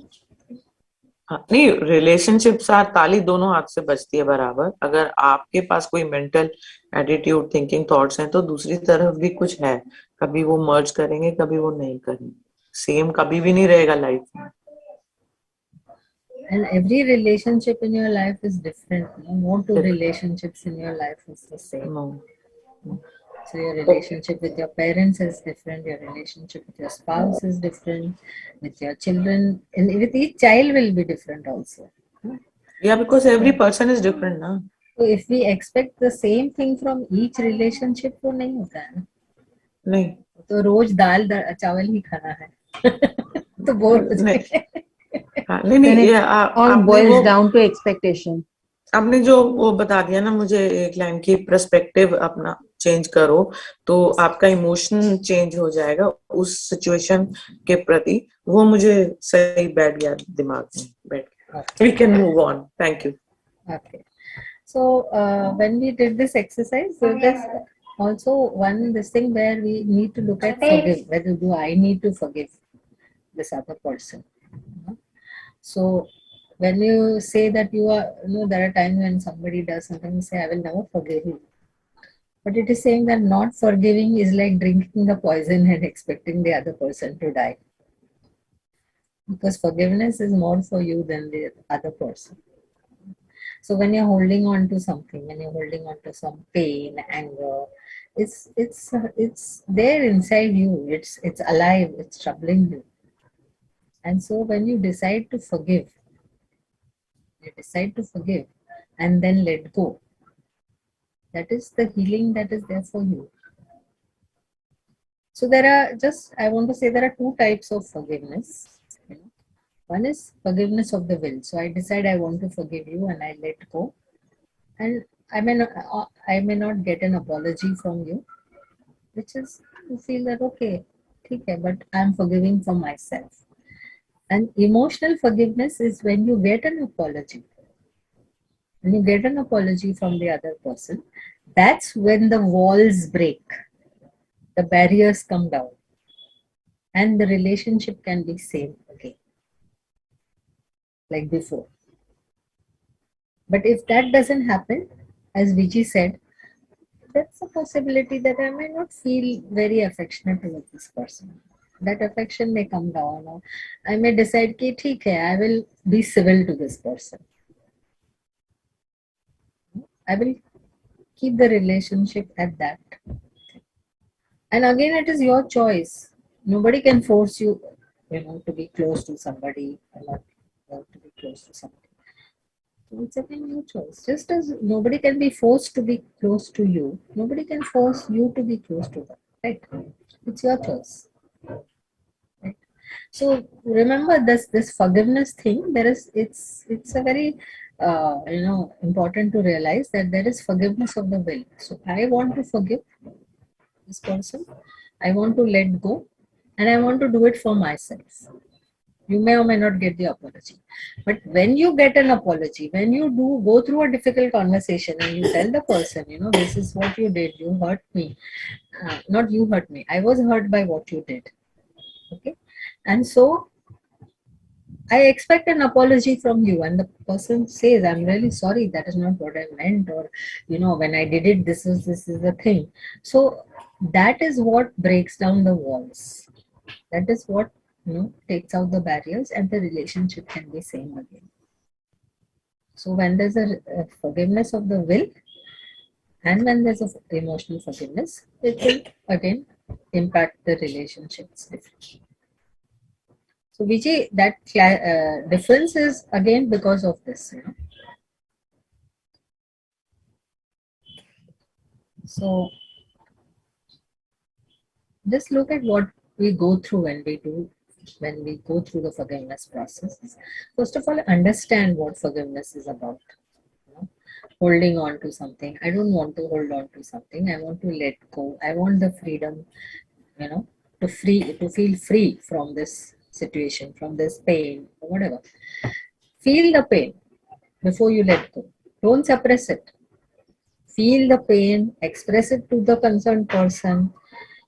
हाँ, नहीं, रिलेशनशिप साथ ताली दोनों हाथ से बजती है बराबर, अगर आपके पास कोई मेंटल एटीट्यूड थिंकिंग थॉट्स हैं तो दूसरी तरफ भी कुछ है, कभी वो मर्ज करेंगे कभी वो नहीं करेंगे, सेम कभी भी नहीं रहेगा लाइफ में। And every relationship in your life is different. No two relationships in your life is the same. No. So your relationship with your parents is different. Your relationship with your spouse is different. With your children, and with each child will be different also. Yeah, because every person is different, na. So if we expect the same thing from each relationship, तो नहीं होता है ना. नहीं. तो रोज दाल चावल ही खाना है. तो बोर हो जाएंगे. Then it all boils down to expectation. आपने जो वो बता दिया ना मुझे एक लाइन की, पर्सपेक्टिव अपना चेंज करो तो आपका इमोशन चेंज हो जाएगा उस सिचुएशन के प्रति, वो मुझे सही बैठ गया दिमाग में बैठ गया. We can move on. Thank you. Okay. So when we did this exercise, so there's also this thing where we need to look at forgive. Whether do I need to forgive this other person? So when you say that you are, there are times when somebody does something, you say, I will never forgive you. But it is saying that not forgiving is like drinking the poison and expecting the other person to die. Because forgiveness is more for you than the other person. So when you're holding on to something, when you're holding on to some pain, anger, it's there inside you. It's alive. It's troubling you. And so when you decide to forgive, and then let go. That is the healing that is there for you. So I want to say there are two types of forgiveness. One is forgiveness of the will. So I decide I want to forgive you and I let go. And I may not get an apology from you, which is to feel that, okay, but I'm forgiving for myself. And emotional forgiveness is when you get an apology. When you get an apology from the other person, that's when the walls break, the barriers come down, and the relationship can be same again, like before. But if that doesn't happen, as Vijay said, that's a possibility that I may not feel very affectionate towards this person. That affection may come down, or I may decide कि ठीक है, I will be civil to this person. I will keep the relationship at that. And again, it is your choice. Nobody can force you, to be close to somebody or not to be close to somebody. So it's again your choice. Just as nobody can be forced to be close to you, nobody can force you to be close to them. Right? It's your choice. Right? So remember this forgiveness thing. It's a very important to realize that there is forgiveness of the will. So I want to forgive this person, I want to let go, and I want to do it for myself. You may or may not get the apology, but when you get an apology, when you do go through a difficult conversation and you tell the person, this is what you did, you hurt me, not you hurt me, I was hurt by what you did. Okay, and so I expect an apology from you, and the person says, I'm really sorry, that is not what I meant, or when I did it, this is the thing. So that is what breaks down the walls. That is what takes out the barriers, and the relationship can be same again. So when there's a forgiveness of the will, and when there's a emotional forgiveness, it will again impact the relationships differently. So Vijay, that difference is again because of this. So just look at what we go through when we go through the forgiveness process. First of all, understand what forgiveness is about. Holding on to something. I don't want to hold on to something. I want to let go. I want the freedom, to feel free from this situation, from this pain, or whatever. Feel the pain before you let go. Don't suppress it. Feel the pain, express it to the concerned person.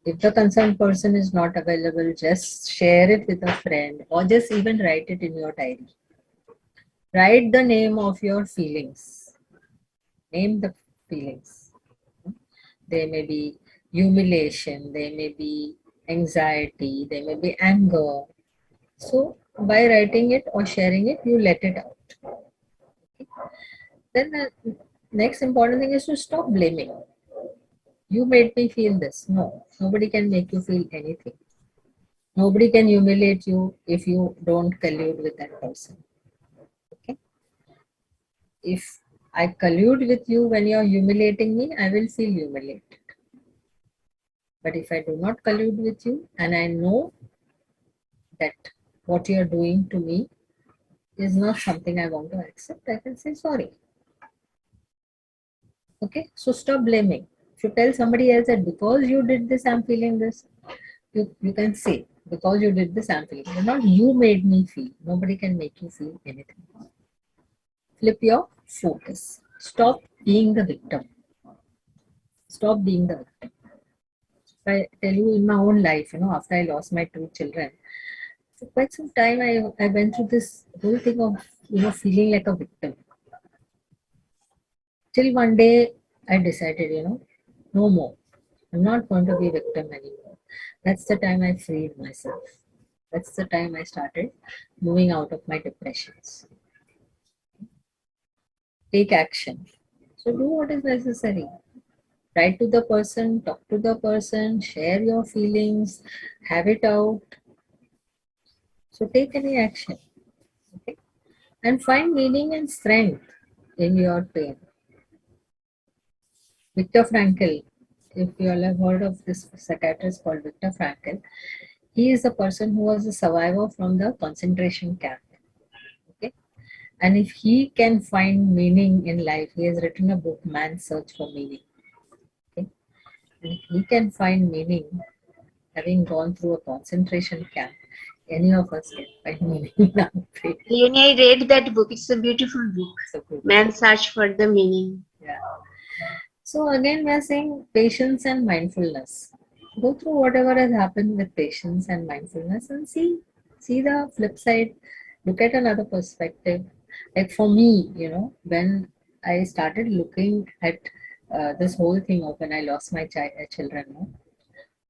If the concerned person is not available, just share it with a friend, or just even write it in your diary. Write the name of your feelings. Name the feelings. There may be humiliation, there may be anxiety, there may be anger. So by writing it or sharing it, you let it out. Then the next important thing is to stop blaming. You made me feel this. No, nobody can make you feel anything. Nobody can humiliate you if you don't collude with that person. Okay? If I collude with you when you're humiliating me, I will feel humiliated. But if I do not collude with you and I know that what you're doing to me is not something I want to accept, I can say sorry. Okay? So stop blaming. If you tell somebody else that because you did this, I'm feeling this, you can say, because you did this, I'm feeling. But not you made me feel. Nobody can make you feel anything. Flip your focus. Stop being the victim. Stop being the victim. If I tell you in my own life, after I lost my two children, for quite some time I went through this whole thing of, feeling like a victim. Till one day I decided, no more. I'm not going to be a victim anymore. That's the time I freed myself. That's the time I started moving out of my depressions. Take action. So do what is necessary. Write to the person, talk to the person, share your feelings, have it out. So take any action. Okay? And find meaning and strength in your pain. Viktor Frankl, if you all have heard of this psychiatrist called Viktor Frankl, he is a person who was a survivor from the concentration camp. Okay? And if he can find meaning in life, he has written a book, Man's Search for Meaning. Okay? And if he can find meaning, having gone through a concentration camp, any of us can find meaning in our pain. Leonie, I read that book. It's a beautiful book. So good. Man's Search for the Meaning. Yeah. So again, we are saying patience and mindfulness. Go through whatever has happened with patience and mindfulness and see the flip side. Look at another perspective. Like for me, when I started looking at this whole thing of when I lost my children.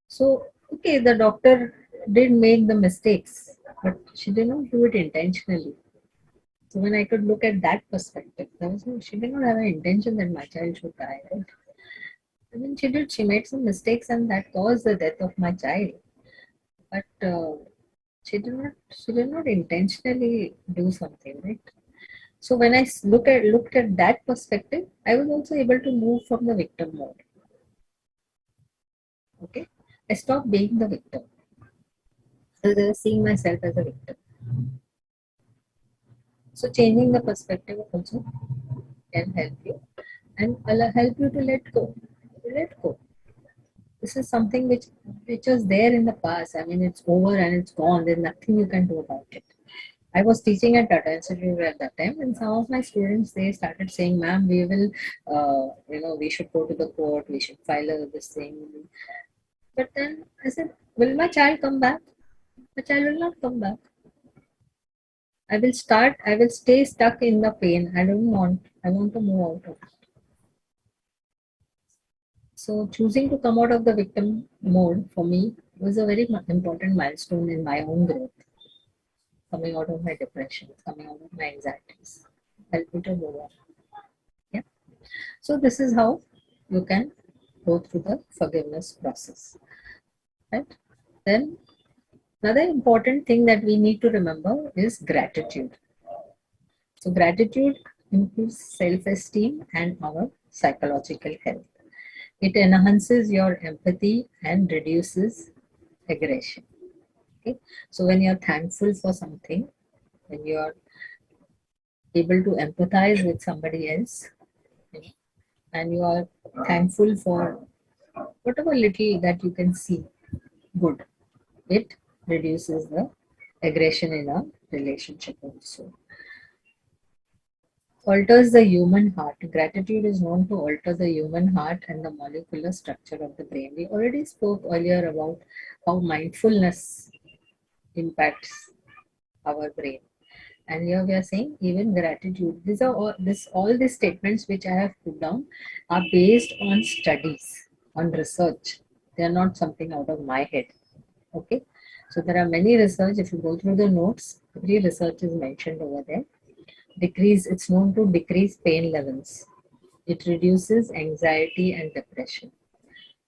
So, okay, the doctor did make the mistakes, but she did not do it intentionally. So when I could look at that perspective, she did not have an intention that my child should die, right? I mean, she did. She made some mistakes, and that caused the death of my child. But she did not intentionally do something, right? So when I looked at that perspective, I was also able to move from the victim mode. Okay, I stopped being the victim. I was seeing myself as a victim. So changing the perspective also can help you and help you to let go. Let go. This is something which was there in the past. I mean, it's over and it's gone. There's nothing you can do about it. I was teaching at Tata Institute at that time, and some of my students they started saying, "Ma'am, we will, we should go to the court. We should file this thing." But then I said, "Will my child come back? My child will not come back. I will stay stuck in the pain. I want to move out of it." So choosing to come out of the victim mode for me was a very important milestone in my own growth. Coming out of my depression, coming out of my anxieties, help me to move on. Yeah. So this is how you can go through the forgiveness process. Right? Then another important thing that we need to remember is gratitude. So gratitude improves self-esteem and our psychological health. It enhances your empathy and reduces aggression. Okay? So when you're thankful for something, when you're able to empathize with somebody else, and you are thankful for whatever little that you can see good, it reduces the aggression in a relationship also. Alters the human heart. Gratitude is known to alter the human heart and the molecular structure of the brain. We already spoke earlier about how mindfulness impacts our brain. And here we are saying even gratitude. These are all these statements which I have put down are based on studies, on research. They are not something out of my head. Okay. So there are many research. If you go through the notes, every research is mentioned over there. It's known to decrease pain levels. It reduces anxiety and depression.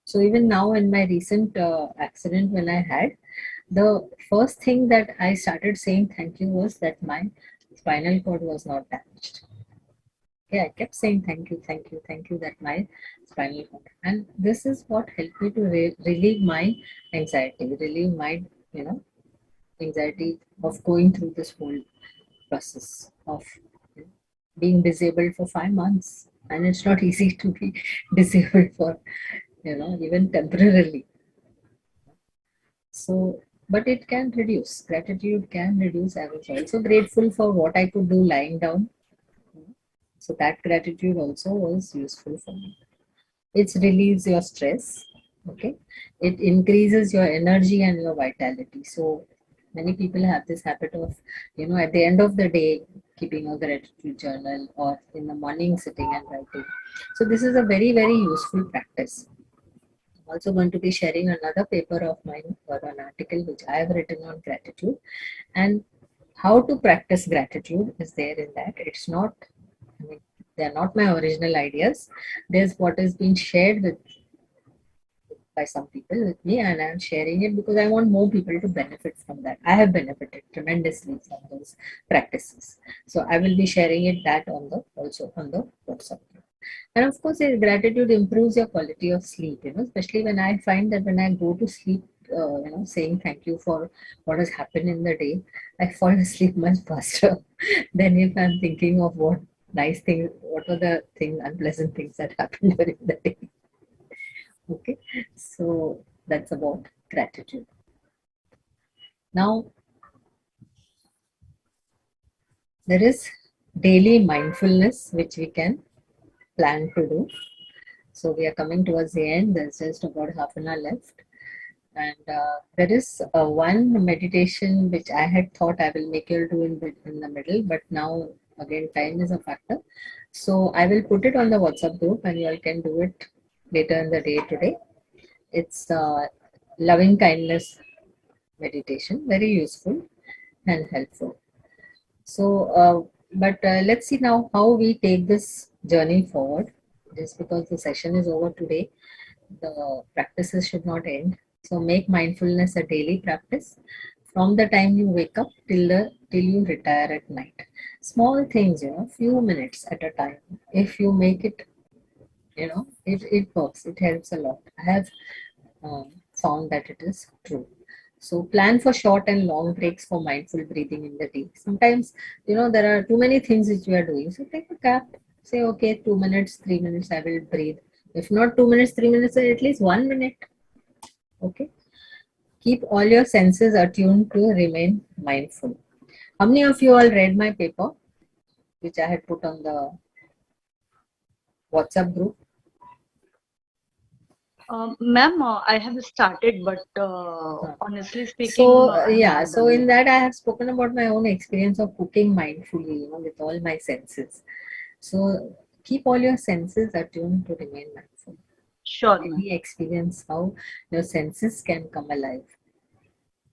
So even now in my recent accident when I had, the first thing that I started saying thank you was that my spinal cord was not damaged. Okay, I kept saying thank you, thank you, thank you that my spinal cord. And this is what helped me to relieve my anxiety, relieve my, anxiety of going through this whole process of being disabled for 5 months. And it's not easy to be disabled for, even temporarily. So, but it can reduce. Gratitude can reduce. I was also grateful for what I could do lying down. So that gratitude also was useful for me. It relieves your stress. Okay. It increases your energy and your vitality. So many people have this habit of, at the end of the day, keeping a gratitude journal or in the morning sitting and writing. So this is a very, very useful practice. I'm also going to be sharing another paper of mine or an article which I have written on gratitude, and how to practice gratitude is there in that. It's not, they're not my original ideas. There's what has been shared by some people with me, and I'm sharing it because I want more people to benefit from that. I have benefited tremendously from those practices. So I will be sharing it also on the WhatsApp group. And of course, gratitude improves your quality of sleep, especially when I find that when I go to sleep, saying thank you for what has happened in the day, I fall asleep much faster than if I'm thinking of what are the unpleasant things that happened during the day. Okay, so that's about gratitude. Now, there is daily mindfulness which we can plan to do. So we are coming towards the end. There's just about half an hour left. And there is one meditation which I had thought I will make you do in the middle, but now again time is a factor. So I will put it on the WhatsApp group and you all can do it later in the day today. It's loving kindness meditation, very useful and helpful. So, let's see now how we take this journey forward. Just because the session is over today, the practices should not end. So make mindfulness a daily practice from the time you wake up till you retire at night. Small things, few minutes at a time. If you make it, it works. It helps a lot. I have found that it is true. So plan for short and long breaks for mindful breathing in the day. Sometimes, there are too many things which we are doing. So take a gap. Say, okay, 2 minutes, 3 minutes, I will breathe. If not 2 minutes, 3 minutes, at least 1 minute. Okay. Keep all your senses attuned to remain mindful. How many of you all read my paper, which I had put on the WhatsApp group? Ma'am, I have started, but honestly speaking, So I'm not so done in yet. that I have spoken about my own experience of cooking mindfully, with all my senses. So keep all your senses attuned to remain mindful. Sure, ma'am. Really experience how your senses can come alive.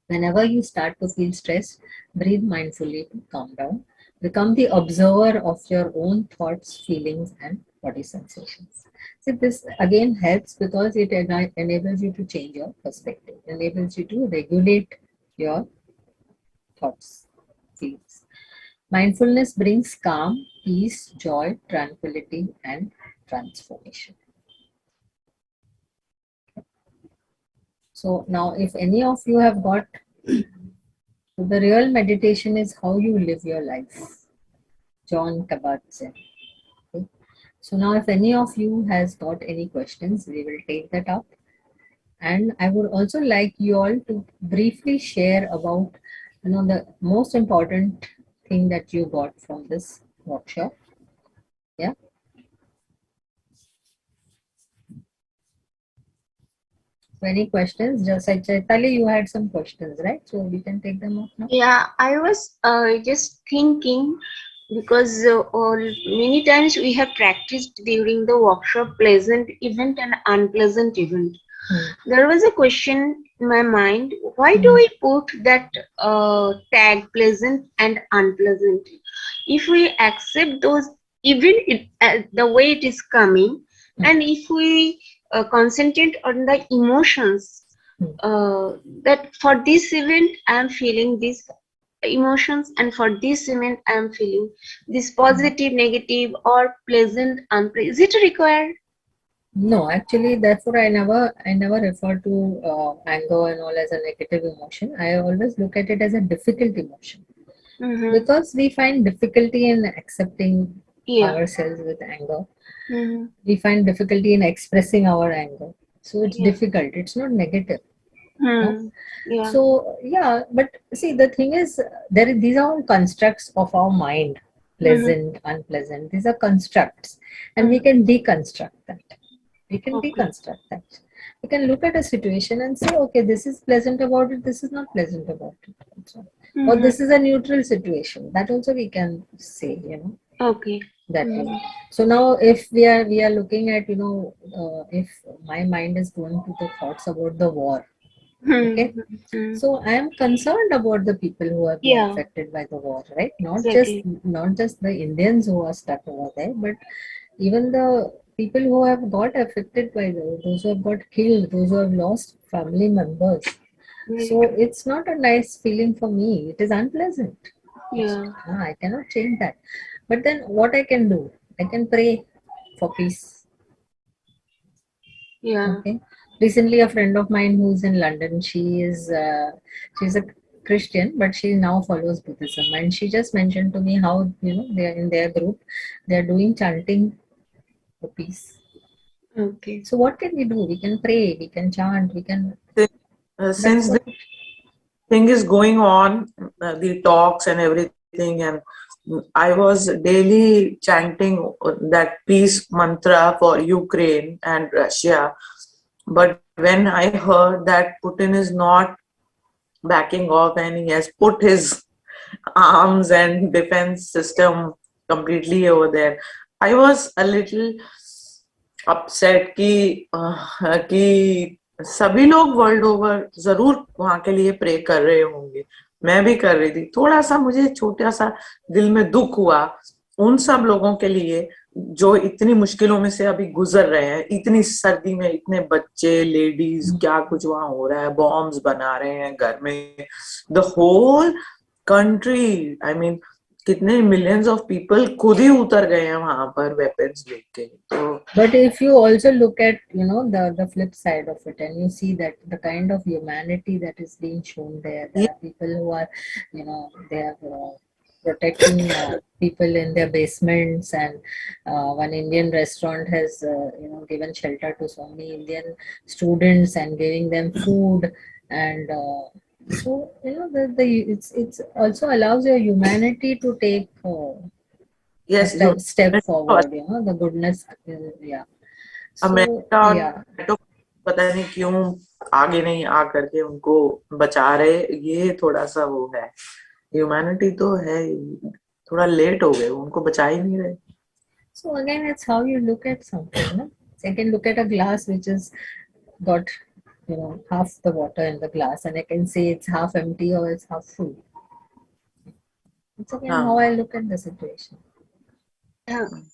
Whenever you start to feel stressed, breathe mindfully to calm down. Become the observer of your own thoughts, feelings, and body sensations. So this again helps because it enables you to change your perspective, enables you to regulate your thoughts, feelings. Mindfulness brings calm, peace, joy, tranquility, and transformation. So now, if any of you have got, the real meditation is how you live your life. John Kabat-Zinn. Okay. So now, if any of you has got any questions, we will take that up. And I would also like you all to briefly share about, the most important thing that you got from this workshop. Yeah. So any questions? Just like Chaitali, you had some questions, right? So we can take them up now. Yeah, I was just thinking because many times we have practiced during the workshop pleasant event and unpleasant event. There was a question in my mind, why do we put that tag pleasant and unpleasant? If we accept those, even the way it is coming, and if we concentrate on the emotions, that for this event I am feeling this emotions, and for this event I am feeling this positive, negative, or pleasant, unpleasant. Is it required? No, actually, therefore, I never refer to anger and all as a negative emotion. I always look at it as a difficult emotion because we find difficulty in accepting ourselves with anger. We find difficulty in expressing our anger. So it's difficult. It's not negative. No? Yeah. So yeah, but see, the thing is, these are all constructs of our mind, pleasant, unpleasant. These are constructs, and we can deconstruct that. We can deconstruct that. We can look at a situation and say, okay, this is pleasant about it, this is not pleasant about it. Also. Or this is a neutral situation. That also we can say, Okay. that way. So now if we are looking at, if my mind is going to the thoughts about the war, okay, so I am concerned about the people who have been affected by the war, right? Not just the Indians who are stuck over there, but even the people who have got affected by those who have got killed, those who have lost family members. So it's not a nice feeling for me. It is unpleasant. I cannot change that. But then what I can do? I can pray for peace. Okay. Recently, a friend of mine who's in London, she's a Christian, but she now follows Buddhism, and she just mentioned to me how they are in their group, they are doing chanting for peace. Okay. So what can we do? We can pray, we can chant, we can. Since the thing is going on, the talks and everything, and I was daily chanting that peace mantra for Ukraine and Russia. But when I heard that Putin is not backing off and he has put his arms and defense system completely over there, I was a little upset कि सभी लोग world over जरूर वहां के लिए pray कर रहे होंगे, मैं भी कर रही थी. थोड़ा सा मुझे छोटा सा दिल में दुख हुआ उन सब लोगों के लिए जो इतनी मुश्किलों में से अभी गुजर रहे हैं. इतनी सर्दी में इतने बच्चे, लेडीज, क्या कुछ वहां हो रहा है, बॉम्ब्स बना रहे हैं घर में. The whole country, I mean, कितने millions of people खुद ही उतर गए हैं वहां पर weapons लेके. तो But if you also look at, you know, the flip side of it, and you see that the kind of humanity that is being shown there, there are people who are, you know, they are protecting people in their basements, and one Indian restaurant has, you know, given shelter to so many Indian students and giving them food, and so you know, it's also allows your humanity to take. A yes, step humanity तो forward, you know, the goodness, yeah. So, America और yeah. NATO पता नहीं क्यों आगे नहीं आ करके उनको बचा रहे, ये थोड़ा सा वो है. ह्यूमैनिटी तो है, थोड़ा लेट हो गए, उनको बचा ही नहीं रहे. So again, it's how you look at something, no? So I can look at a glass which is got, you know, half the water in the glass, and I can say it's half empty or it's half full. It's again how I look at the situation.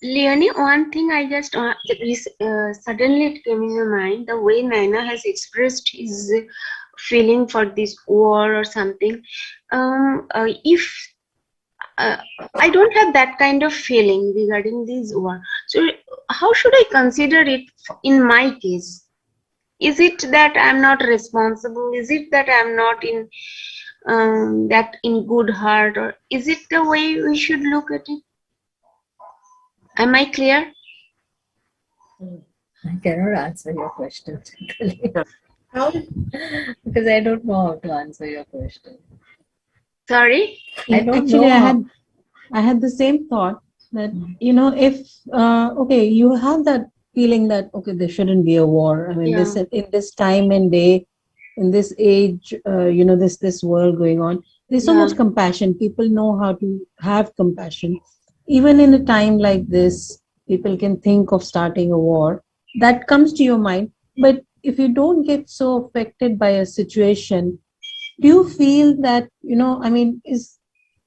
Leonie, one thing I just suddenly it came in my mind, the way Naina has expressed his feeling for this war or something. If I don't have that kind of feeling regarding this war, so how should I consider it in my case? Is it that I'm not responsible? Is it that I'm not in that in good heart, or is it the way we should look at it? Am I clear? I cannot answer your question simply. How? Because I don't know how to answer your question. Sorry? I don't Actually, know. I had the same thought that, you know, if okay, you have that feeling that okay, there shouldn't be a war. I mean, this in this time and day, in this age, you know, this world going on, there's so much compassion. People know how to have compassion. Even in a time like this, people can think of starting a war. That comes to your mind. But if you don't get so affected by a situation, do you feel that, you know, I mean, is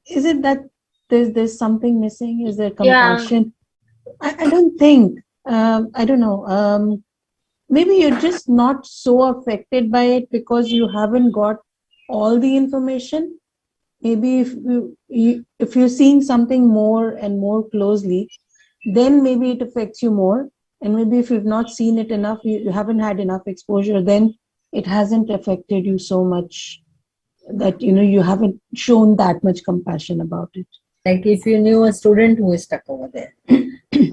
it that there's something missing? Is there compassion? I don't think. I don't know. Maybe you're just not so affected by it because you haven't got all the information. Maybe if you're seeing something more and more closely, then maybe it affects you more. And maybe if you've not seen it enough, you haven't had enough exposure, then it hasn't affected you so much that, you know, you haven't shown that much compassion about it. Like if you knew a student who is stuck over there,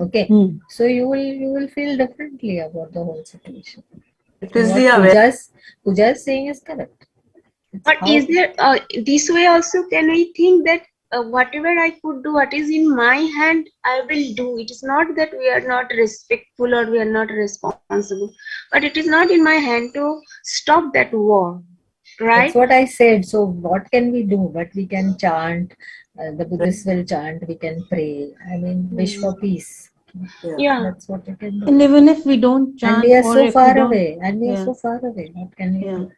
okay, so you will feel differently about the whole situation. It is what Pooja is saying is correct. But is there this way also? Can we think that whatever I could do, what is in my hand, I will do. It is not that we are not respectful or we are not responsible, but it is not in my hand to stop that war. Right? That's what I said. So what can we do? But we can chant. The Buddhists will chant. We can pray. I mean, wish for peace. Yeah. That's what we can do. And even if we don't chant, and we are or so if far we don't, away, and we are so far away. What can we do?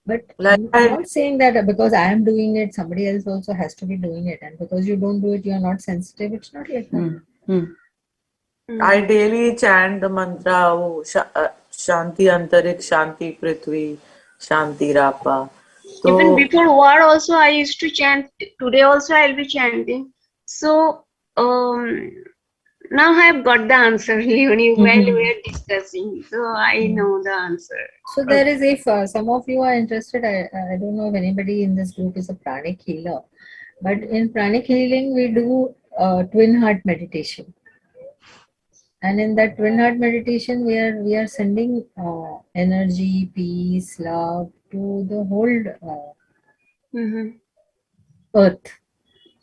But I'm not saying that because I am doing it, somebody else also has to be doing it. And because you don't do it, you are not sensitive. It's not like that. I daily chant the mantra, Shanti Antarik, Shanti Prithvi, Shanti Rapa. So, even before war also I used to chant. Today also I'll be chanting. So now I have got the answer, Leonie, while we are discussing. So I know the answer. So there is, if some of you are interested, I don't know if anybody in this group is a pranic healer, but in pranic healing we do twin heart meditation. And in that twin heart meditation, we are sending energy, peace, love to the whole earth.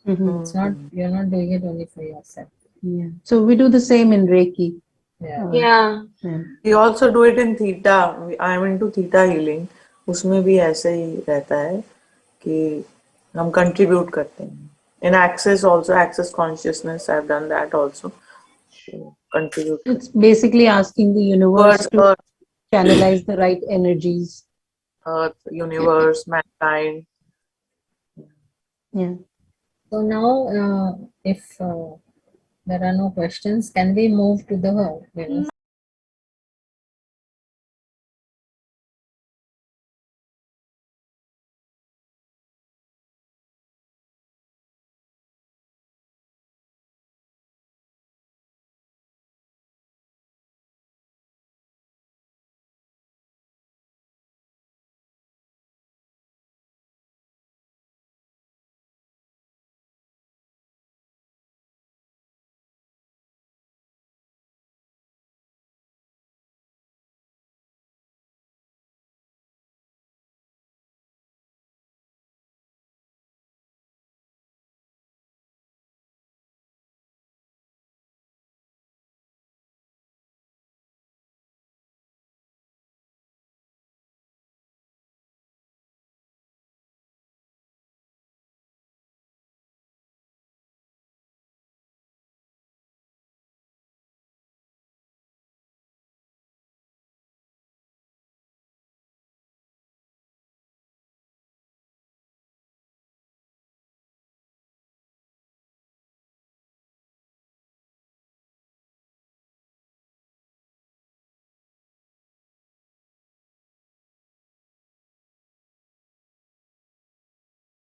It's not, you're not doing it only for yourself. Yeah. So we do the same in Reiki. Yeah. We also do it in Theta. I am into Theta healing. उसमें भी ऐसे ही रहता है कि हम contribute करते हैं. In Access also, Access Consciousness, I've done that also. Contribute. It's basically asking the universe to channelize the right energies. Earth, universe, mankind. Yeah. So now, if there are no questions, can we move to the